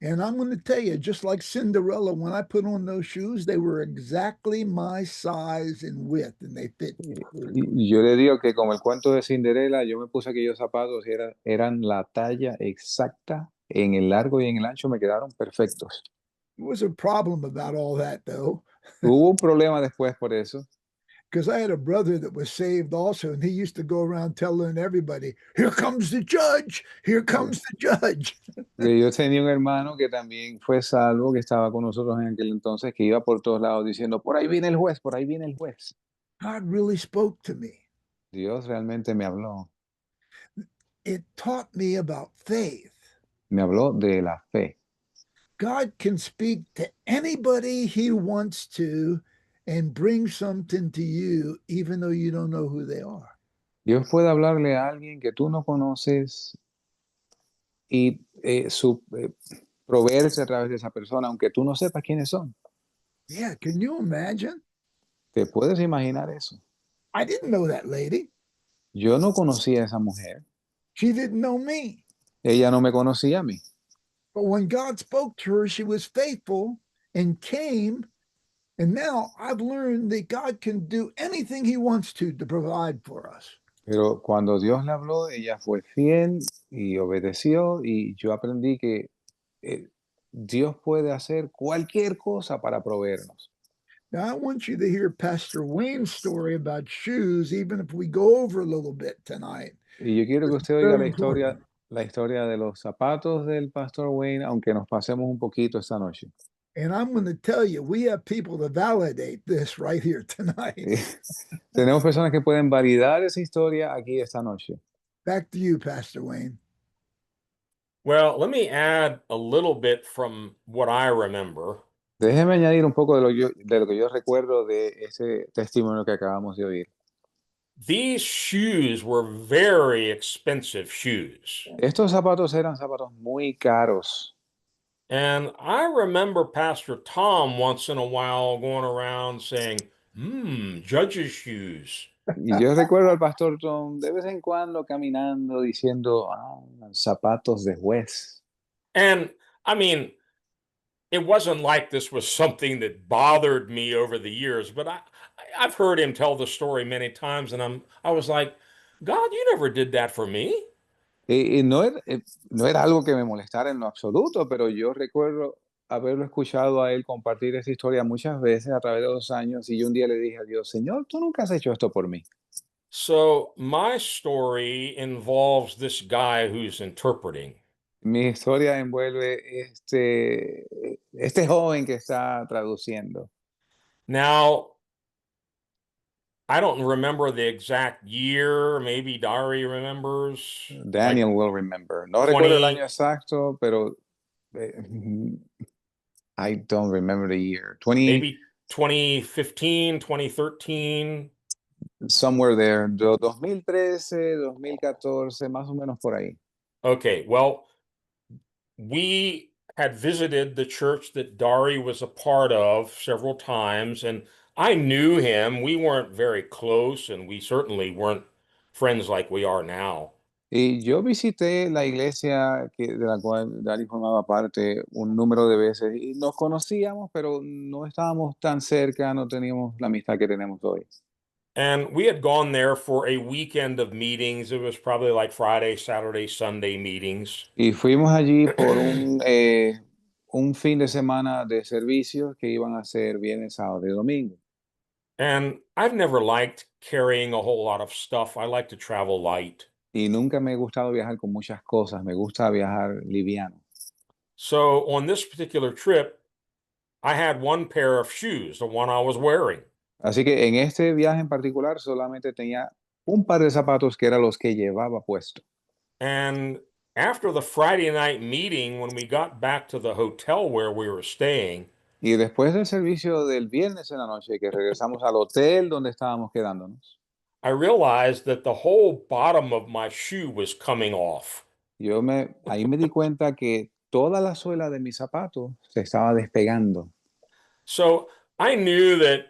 And I'm going to tell you, just like Cinderella, when I put on those shoes, they were exactly my size and width, and they fit. Y yo le digo que como el cuento de Cinderela, yo me puse aquellos zapatos y eran la talla exacta en el largo y en el ancho, me quedaron perfectos. There was a problem about all that, though, Hubo un problema después por eso, because I had a brother that was saved also, and he used to go around telling everybody, "Here comes the judge! Here comes the judge!" porque yo tenía un hermano que también fue salvo, que estaba con nosotros en aquel entonces, que iba por todos lados diciendo, por ahí viene el juez, por ahí viene el juez. God really spoke to me. Dios realmente me habló Taught me about faith. me habló de la fe. God can speak to anybody he wants to and bring something to you, even though you don't know who they are. Dios puede hablarle a alguien que tú no conoces y proveerse a través de esa persona, aunque tú no sepas quiénes son. Yeah, can you imagine? ¿Te puedes imaginar eso? I didn't know that lady. Yo no conocía a esa mujer. She didn't know me. Ella no me conocía a mí. But when God spoke to her, she was faithful and came. And now I've learned that God can do anything he wants to provide for us. Pero cuando Dios le habló, ella fue fiel y obedeció y yo aprendí que Dios puede hacer cualquier cosa para proveernos. Now, I want you to hear Pastor Wayne's story about shoes, even if we go over a little bit tonight. Y yo quiero que It's usted oiga very important. la historia de los zapatos del pastor Wayne, aunque nos pasemos un poquito esta noche. And I'm going to tell you, we have people to validate this right here tonight. Tenemos personas que pueden validar esa historia aquí esta noche. Back to you, Pastor Wayne. Well, let me add a little bit from what I remember. Déjeme añadir un poco de lo que yo recuerdo de ese testimonio que acabamos de oír. These shoes were very expensive shoes. Estos zapatos eran zapatos muy caros. And I remember Pastor Tom once in a while going around saying, judge's shoes. Y yo recuerdo al pastor Tom de vez en cuando caminando diciendo, zapatos de juez. And I mean, it wasn't like this was something that bothered me over the years, but I've heard him tell the story many times, and I was like, God, you never did that for me. Y no era algo que me molestara en lo absoluto, pero yo recuerdo haberlo escuchado a él compartir esa historia muchas veces a través de los años y yo un día le dije a Dios, Señor, tú nunca has hecho esto por mí. So my story involves this guy who's interpreting. Mi historia envuelve este joven que está traduciendo. Now, I don't remember the exact year. Maybe Dari remembers. Daniel will remember. No 20 recuerdo el año exacto, pero I don't remember the year. maybe 2015, 2013. Somewhere there. 2013, 2014, más o menos por ahí. Okay, well, we had visited the church that Dari was a part of several times, and I knew him. We weren't very close, and we certainly weren't friends like we are now. Y yo visité la iglesia de la cual Dari formaba parte un número de veces y nos conocíamos, pero no estábamos tan cerca, no teníamos la amistad que tenemos hoy. And we had gone there for a weekend of meetings. It was probably like Friday, Saturday, Sunday meetings. Y fuimos allí por un fin de semana de servicios que iban a ser viernes, sábado y domingo. And I've never liked carrying a whole lot of stuff. I like to travel light. Y nunca me ha gustado viajar con muchas cosas, me gusta viajar liviano. So on this particular trip, I had one pair of shoes, the one I was wearing. Así que en este viaje en particular solamente tenía un par de zapatos que eran los que llevaba puesto. And after the Friday night meeting, when we got back to the hotel where we were staying, Y después del servicio del viernes en la noche, que regresamos al hotel donde estábamos quedándonos, I realized that the whole bottom of my shoe was coming off. ahí me di cuenta que toda la suela de mi zapato se estaba despegando. So I knew that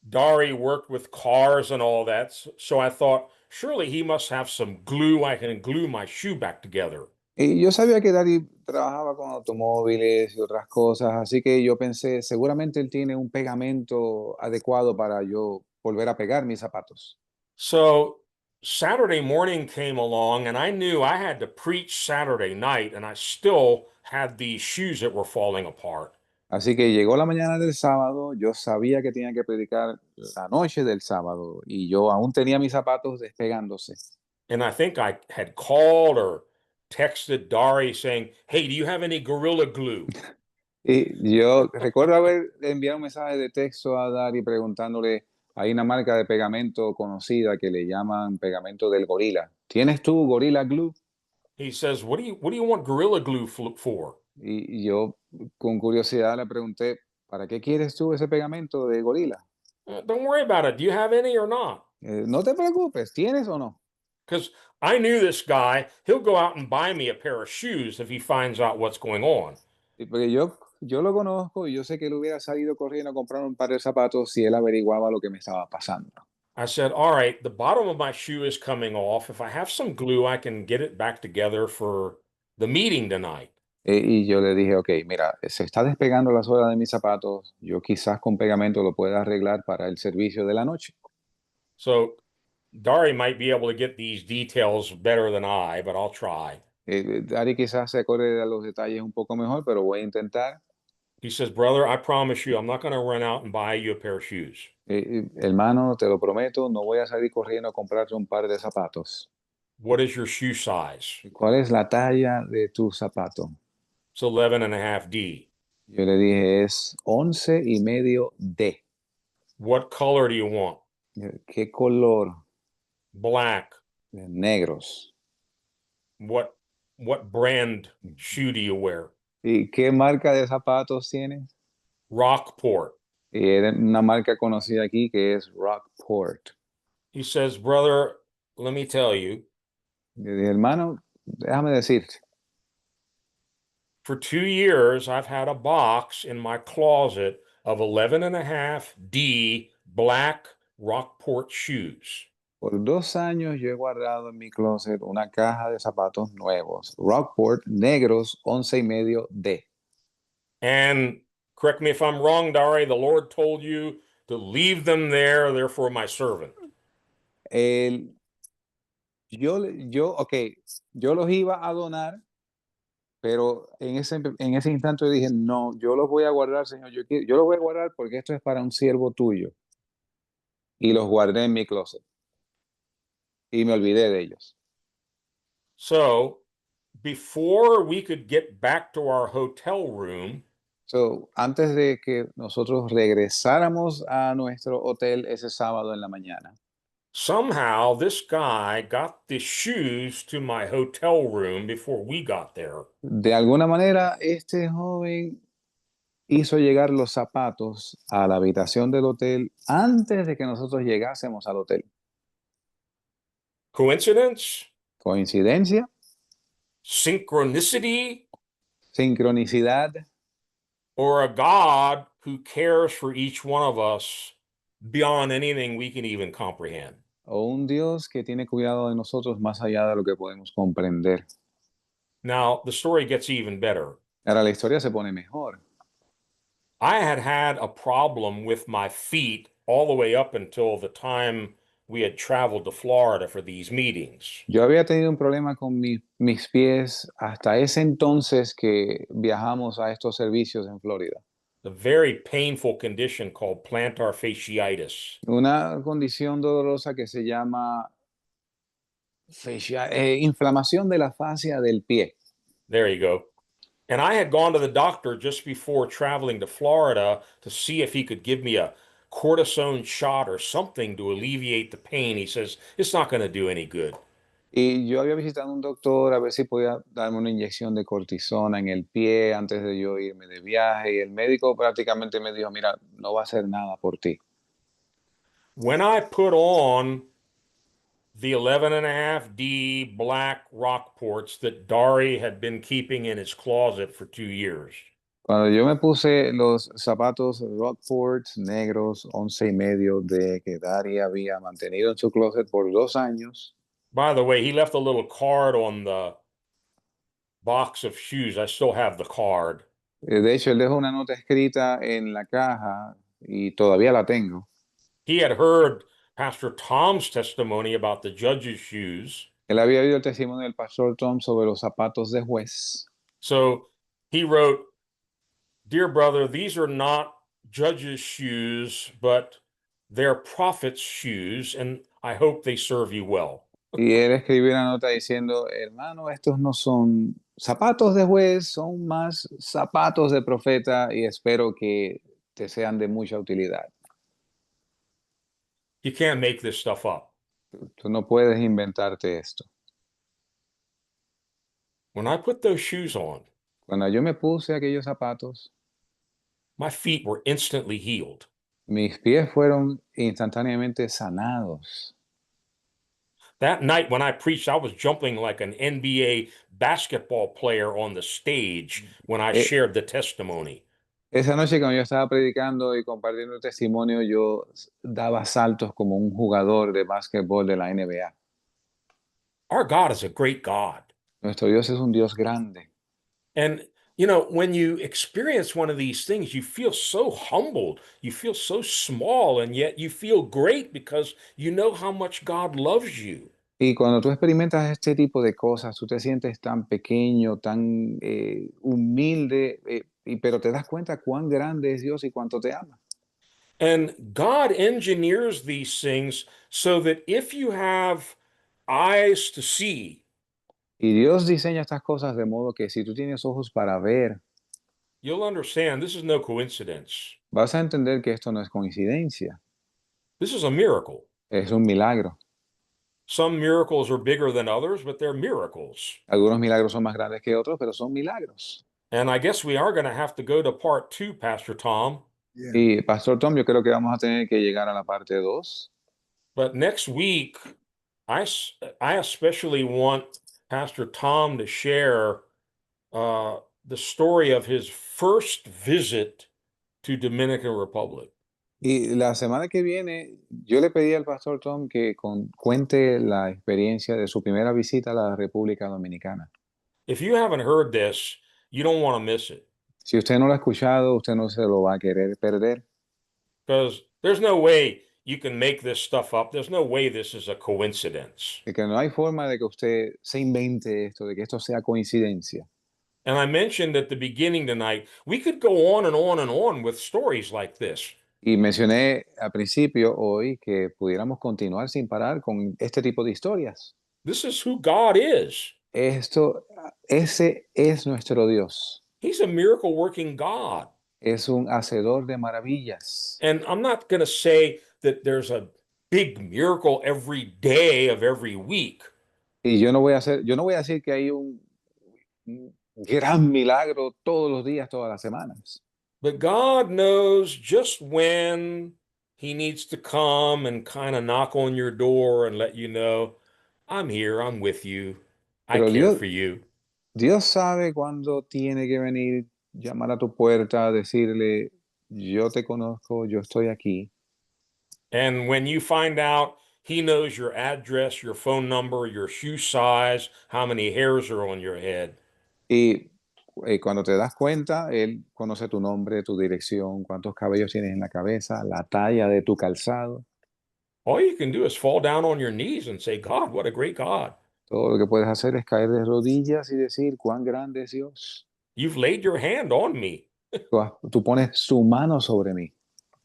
Dari worked with cars and all that. So I thought, surely he must have some glue. I can glue my shoe back together. Y yo sabía que Dari trabajaba con automóviles y otras cosas, así que yo pensé, seguramente él tiene un pegamento adecuado para yo volver a pegar mis zapatos. So Saturday morning came along, and I knew I had to preach Saturday night, and I still had these shoes that were falling apart. Así que llegó la mañana del sábado, yo sabía que tenía que predicar la noche del sábado y yo aún tenía mis zapatos despegándose. And I think I had called or texted Dari saying, "Hey, do you have any Gorilla Glue?" Y yo recuerdo haber enviado un mensaje de texto a Dari preguntándole, hay una marca de pegamento conocida que le llaman pegamento del gorila. ¿Tienes tú Gorilla Glue? He says, what do you want Gorilla Glue for? Y yo con curiosidad le pregunté, ¿para qué quieres tú ese pegamento de gorila? Don't worry about it. Do you have any or not? No te preocupes, ¿tienes o no? Because I knew this guy, he'll go out and buy me a pair of shoes if he finds out what's going on. Y porque yo lo conozco y yo sé que él hubiera salido corriendo a comprar un par de zapatos si él averiguaba lo que me estaba pasando. I said, all right, the bottom of my shoe is coming off. If I have some glue, I can get it back together for the meeting tonight. Y yo le dije, ok, mira, se está despegando la suela de mis zapatos, yo quizás con pegamento lo pueda arreglar para el servicio de la noche. So Dari might be able to get these details better than I, but I'll try. Dari quizás se acuerde de los detalles un poco mejor, pero voy a intentar. He says, brother, I promise you, I'm not going to run out and buy you a pair of shoes. Hermano, te lo prometo, no voy a salir corriendo a comprarte un par de zapatos. What is your shoe size? ¿Cuál es la talla de tu zapato? It's 11 and a half D. Yo le dije, es 11:30 de. What color do you want? ¿Qué color? Black. Negros. What brand shoe do you wear? ¿Y qué marca de zapatos tienes? Rockport. Y era una marca conocida aquí que es Rockport. He says, brother, let me tell you, Le dije, hermano, déjame decirte, for 2 years, I've had a box in my closet of 11.5D black Rockport shoes. por 2 años yo he guardado en mi closet una caja de zapatos nuevos, Rockport, negros, 11:30 de. And correct me if I'm wrong, Dari, the Lord told you to leave them there, they're for my servant. El, ok, yo los iba a donar, pero en ese instante yo dije, no, yo los voy a guardar, Señor, yo los voy a guardar porque esto es para un siervo tuyo. Y los guardé en mi closet y me olvidé de ellos. So before we could get back to our hotel room, So, antes de que nosotros regresáramos a nuestro hotel ese sábado en la mañana, somehow this guy got the shoes to my hotel room before we got there. de alguna manera este joven hizo llegar los zapatos a la habitación del hotel antes de que nosotros llegásemos al hotel. Coincidence? ¿Coincidencia? Synchronicity? ¿Sincronicidad? Or a God who cares for each one of us beyond anything we can even comprehend? ¿O un Dios que tiene cuidado de nosotros más allá de lo que podemos comprender? Now, the story gets even better. Ahora la historia se pone mejor. I had had a problem with my feet all the way up until the time we had traveled to Florida for these meetings. Yo había tenido un problema con mis pies hasta ese entonces que viajamos a estos servicios en Florida. A very painful condition called plantar fasciitis. Una condición dolorosa que se llama inflamación de la fascia del pie. There you go. And I had gone to the doctor just before traveling to Florida to see if he could give me a cortisone shot or something to alleviate the pain. He says, it's not going to do any good. Y yo había visitado a un doctor a ver si podía darme una inyección de cortisona en el pie antes de yo irme de viaje. Y el médico prácticamente me dijo, mira, no va a hacer nada por ti. When I put on the 11.5D black Rockports that Dari had been keeping in his closet for 2 years, Cuando yo me puse los zapatos Rockport negros 11:30 de que Dari había mantenido en su closet por 2 años. by the way, he left a little card on the box of shoes. I still have the card. De hecho, él dejó una nota escrita en la caja y todavía la tengo. He had heard Pastor Tom's testimony about the judge's shoes. Él había oído el testimonio del pastor Tom sobre los zapatos de juez. So he wrote, Dear brother, these are not judge's shoes, but they're prophet's shoes, and I hope they serve you well. Y él escribió una nota diciendo, hermano, estos no son zapatos de juez, son más zapatos de profeta y espero que te sean de mucha utilidad. You can't make this stuff up. Tú no puedes inventarte esto. When I put those shoes on, Cuando yo me puse aquellos zapatos, my feet were instantly healed. mis pies fueron instantáneamente sanados. That night when I preached, I was jumping like an NBA basketball player on the stage when I Eh, shared the testimony. Esa noche cuando yo estaba predicando y compartiendo el testimonio, yo daba saltos como un jugador de básquetbol de la NBA. Our God is a great God. Nuestro Dios es un Dios grande. And, when you experience one of these things, you feel so humbled, you feel so small, and yet you feel great because you know how much God loves you. Y cuando tú experimentas este tipo de cosas, tú te sientes tan pequeño, tan humilde, pero te das cuenta cuán grande es Dios y cuánto te ama. And God engineers these things so that if you have eyes to see, Y Dios diseña estas cosas de modo que si tú tienes ojos para ver, you'll understand this is no coincidence. Vas a entender que esto no es coincidencia, This is a miracle. es un milagro. Some miracles are bigger than others, but they're miracles. Algunos milagros son más grandes que otros, pero son milagros. And I guess we are going to have to go to part 2, Pastor Tom. Yeah. Y Pastor Tom, yo creo que vamos a tener que llegar a la parte 2. But next week, I especially want Pastor Tom to share the story of his first visit to Dominican Republic. Y la semana que viene, yo le pedí al Pastor Tom que cuente la experiencia de su primera visita a la República Dominicana. If you haven't heard this, you don't want to miss it, Si usted no lo ha escuchado, usted no se lo va a querer perder, because there's no way you can make this stuff up. There's no way this is a coincidence. de que no hay forma de que usted se invente esto, de que esto sea coincidencia. And I mentioned at the beginning tonight, we could go on and on and on with stories like this. Y mencioné al principio hoy que pudiéramos continuar sin parar con este tipo de historias. This is who God is. Ese es nuestro Dios. He's a miracle working God. Es un hacedor de maravillas. And I'm not going to say that there's a big miracle every day of every week. Y yo no voy a decir que hay un gran milagro todos los días, todas las semanas. But God knows just when he needs to come and kind of knock on your door and let you know, I'm here, I'm with you, I Pero care for you. Dios sabe cuándo tiene que venir, llamar a tu puerta, decirle, yo te conozco, yo estoy aquí. And when you find out he knows your address, your phone number, your shoe size, how many hairs are on your head. Y cuando te das cuenta, Él conoce tu nombre, tu dirección, cuántos cabellos tienes en la cabeza, la talla de tu calzado. All you can do is fall down on your knees and say, God, what a great God. Todo lo que puedes hacer es caer de rodillas y decir, cuán grande es Dios. You've laid your hand on me. Tú pones su mano sobre mí.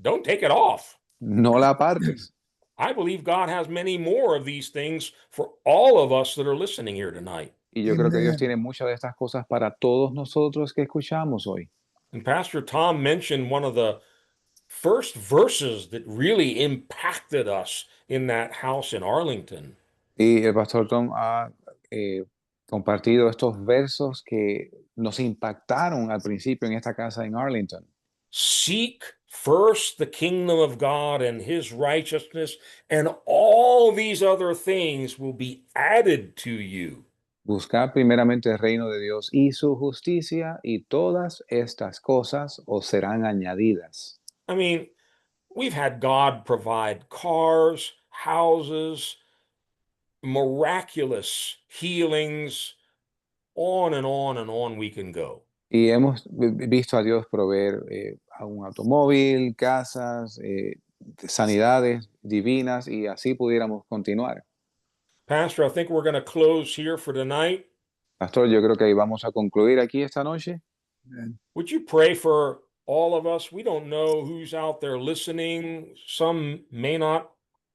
Don't take it off. No la apartes. I believe God has many more of these things for all of us that are listening here tonight. Y yo creo que Dios Amen. tiene muchas de estas cosas para todos nosotros que escuchamos hoy. And Pastor Tom mentioned one of the first verses that really impacted us in that house in Arlington. Y el pastor Tom ha compartido estos versos que nos impactaron al principio en esta casa en Arlington. Seek first the kingdom of God and his righteousness, and all these other things will be added to you. Buscad primeramente el reino de Dios y su justicia, y todas estas cosas os serán añadidas. I mean, we've had God provide cars, houses, miraculous healings, on and on and on we can go. Y hemos visto a Dios proveer a un automóvil, casas, sanidades divinas, y así pudiéramos continuar. Pastor, I think we're going to close here for tonight. Pastor, yo creo que ahí vamos a concluir aquí esta noche. Amen. Would you pray for all of us? We don't know who's out there listening. Some may not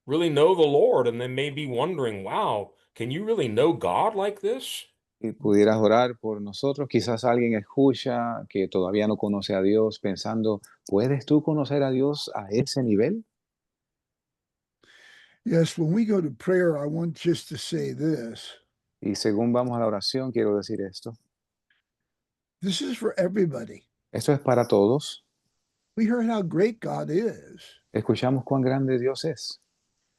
really know the Lord, and they may be wondering, wow, can you really know God like this? Y pudieras orar por nosotros. Quizás alguien escucha que todavía no conoce a Dios pensando, ¿puedes tú conocer a Dios a ese nivel? Yes, when we go to prayer, I want just to say this. Y según vamos a la oración, quiero decir esto. This is for everybody. Esto es para todos. We heard how great God is. Escuchamos cuán grande Dios es.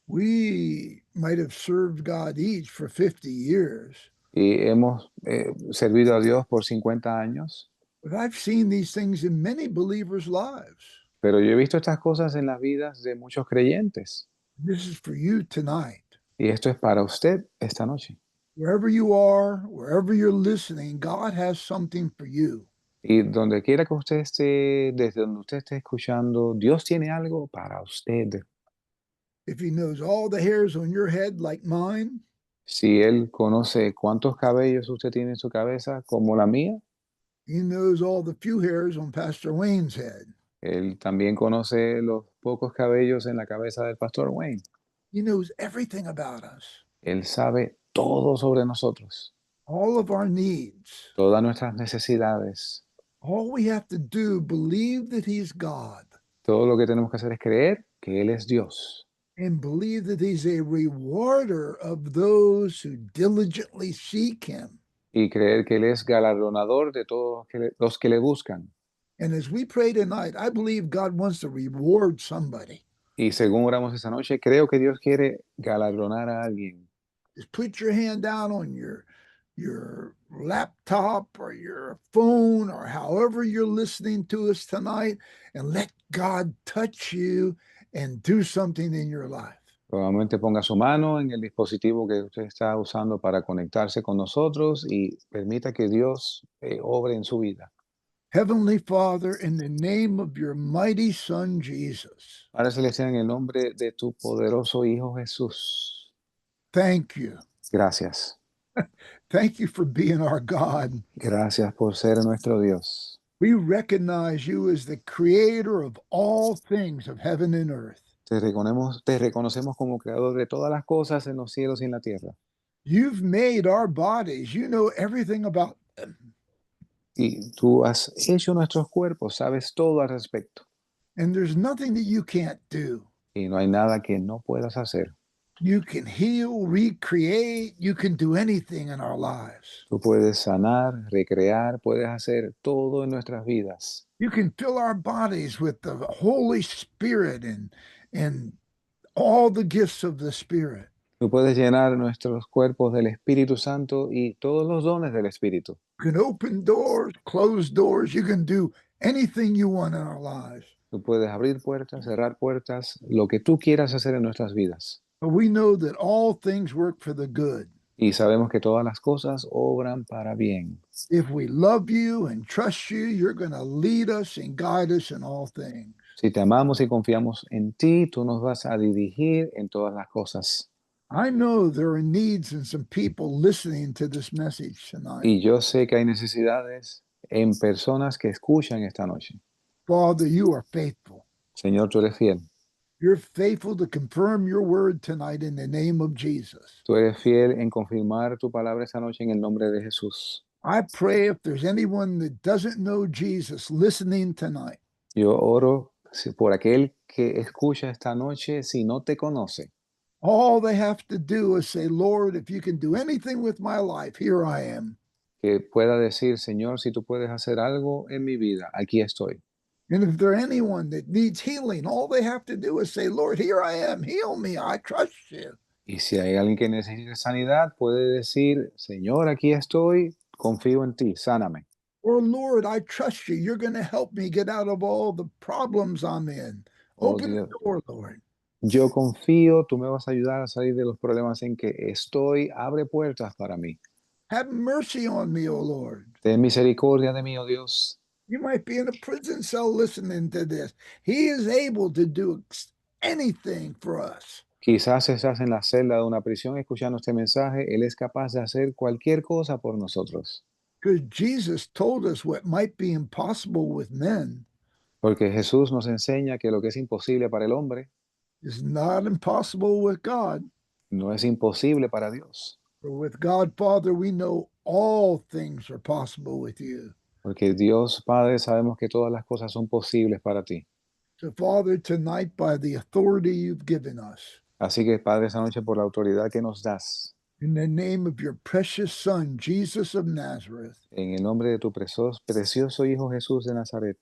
We might have served God each for 50 years, Y hemos servido a Dios por 50 años. but I've seen these things in many believers' lives. Pero yo he visto estas cosas en las vidas de muchos creyentes. This is for you tonight. Y esto es para usted esta noche. Wherever you are, wherever you're listening, God has something for you. Y donde quiera que usted esté, desde donde usted esté escuchando, Dios tiene algo para usted. If He knows all the hairs on your head like mine, Si Él conoce cuántos cabellos usted tiene en su cabeza, como la mía, He knows all the few hairs on Pastor Wayne's head. Él también conoce los pocos cabellos en la cabeza del pastor Wayne. He knows everything about us, Él sabe todo sobre nosotros, all of our needs, todas nuestras necesidades, All we have to do, believe that he's God Todo lo que tenemos que hacer es creer que Él es Dios and believe that he's a rewarder of those who diligently seek him. y creer que Él es galardonador de todos los que le buscan. And as we pray tonight, I believe God wants to reward somebody. Y según oramos esta noche, creo que Dios quiere galardonar a alguien. Just put your hand down on your laptop or your phone or however you're listening to us tonight and let God touch you and do something in your life. Probablemente ponga su mano en el dispositivo que usted está usando para conectarse con nosotros y permita que Dios obre en su vida. Heavenly Father, in the name of your mighty Son, Jesus, Padre Celestial, en el nombre de tu poderoso Hijo Jesús, thank you. gracias. Thank you for being our God. Gracias por ser nuestro Dios. We recognize you as the creator of all things of heaven and earth. Te reconocemos como creador de todas las cosas en los cielos y en la tierra. You've made our bodies. You know everything about them. Y tú has hecho nuestros cuerpos, sabes todo al respecto. And there's nothing that you can't do. Y no hay nada que no puedas hacer. You can heal, recreate. You can do anything in our lives. Tú puedes sanar, recrear, puedes hacer todo en nuestras vidas. You can fill our bodies with the Holy Spirit and all the gifts of the Spirit. Tú puedes llenar nuestros cuerpos del Espíritu Santo y todos los dones del Espíritu. You can open doors, close doors. You can do anything you want in our lives. Tú puedes abrir puertas, cerrar puertas, lo que tú quieras hacer en nuestras vidas. But we know that all things work for the good. Y sabemos que todas las cosas obran para bien. If we love you and trust you, you're going to lead us and guide us in all things. Si te amamos y confiamos en ti, tú nos vas a dirigir en todas las cosas. I know there are needs in some people listening to this message tonight. Y yo sé que hay necesidades en personas que escuchan esta noche. Father, you are faithful. Señor, tú eres fiel. You're faithful to confirm your word tonight in the name of Jesus. Tú eres fiel en confirmar tu palabra esta noche en el nombre de Jesús. I pray if there's anyone that doesn't know Jesus listening tonight, Yo oro por aquel que escucha esta noche si no te conoce. all they have to do is say, Lord, if you can do anything with my life, here I am. Que pueda decir, Señor, si tú puedes hacer algo en mi vida, aquí estoy. And if there's anyone that needs healing, all they have to do is say, Lord, here I am. Heal me. I trust you. Y si hay alguien que necesite sanidad, puede decir, Señor, aquí estoy, confío en ti, sáname. Or, Lord, I trust you. You're going to help me get out of all the problems I'm in. Oh, Open the Dios. door, Lord. Yo confío, tú me vas a ayudar a salir de los problemas en que estoy, abre puertas para mí. Have mercy on me, O Lord. Ten misericordia de mí, oh Dios. You might be in a prison cell listening to this. He is able to do anything for us. Quizás estás en la celda de una prisión escuchando este mensaje. Él es capaz de hacer cualquier cosa por nosotros. Because Jesus told us what might be impossible with men Porque Jesús nos enseña que lo que es imposible para el hombre is not impossible with God. no es imposible para Dios. For with God, Father, we know all things are possible with you. Porque Dios Padre, sabemos que todas las cosas son posibles para ti. So, Father, tonight, by the authority you've given us, Así que, Padre, esta noche por la autoridad que nos das, in the name of your precious Son, Jesus of Nazareth, en el nombre de tu precioso Hijo Jesús de Nazaret,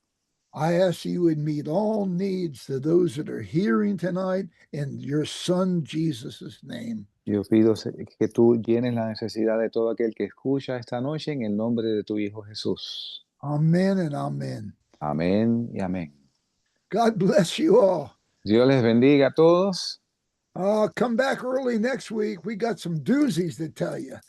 I ask you would meet all needs to those that are hearing tonight in your Son, Jesus' name. yo pido que tú llenes la necesidad de todo aquel que escucha esta noche en el nombre de tu Hijo Jesús. Amen and amen. Amén y amén. God bless you all. Dios les bendiga a todos. Come back early next week. We got some doozies to tell you.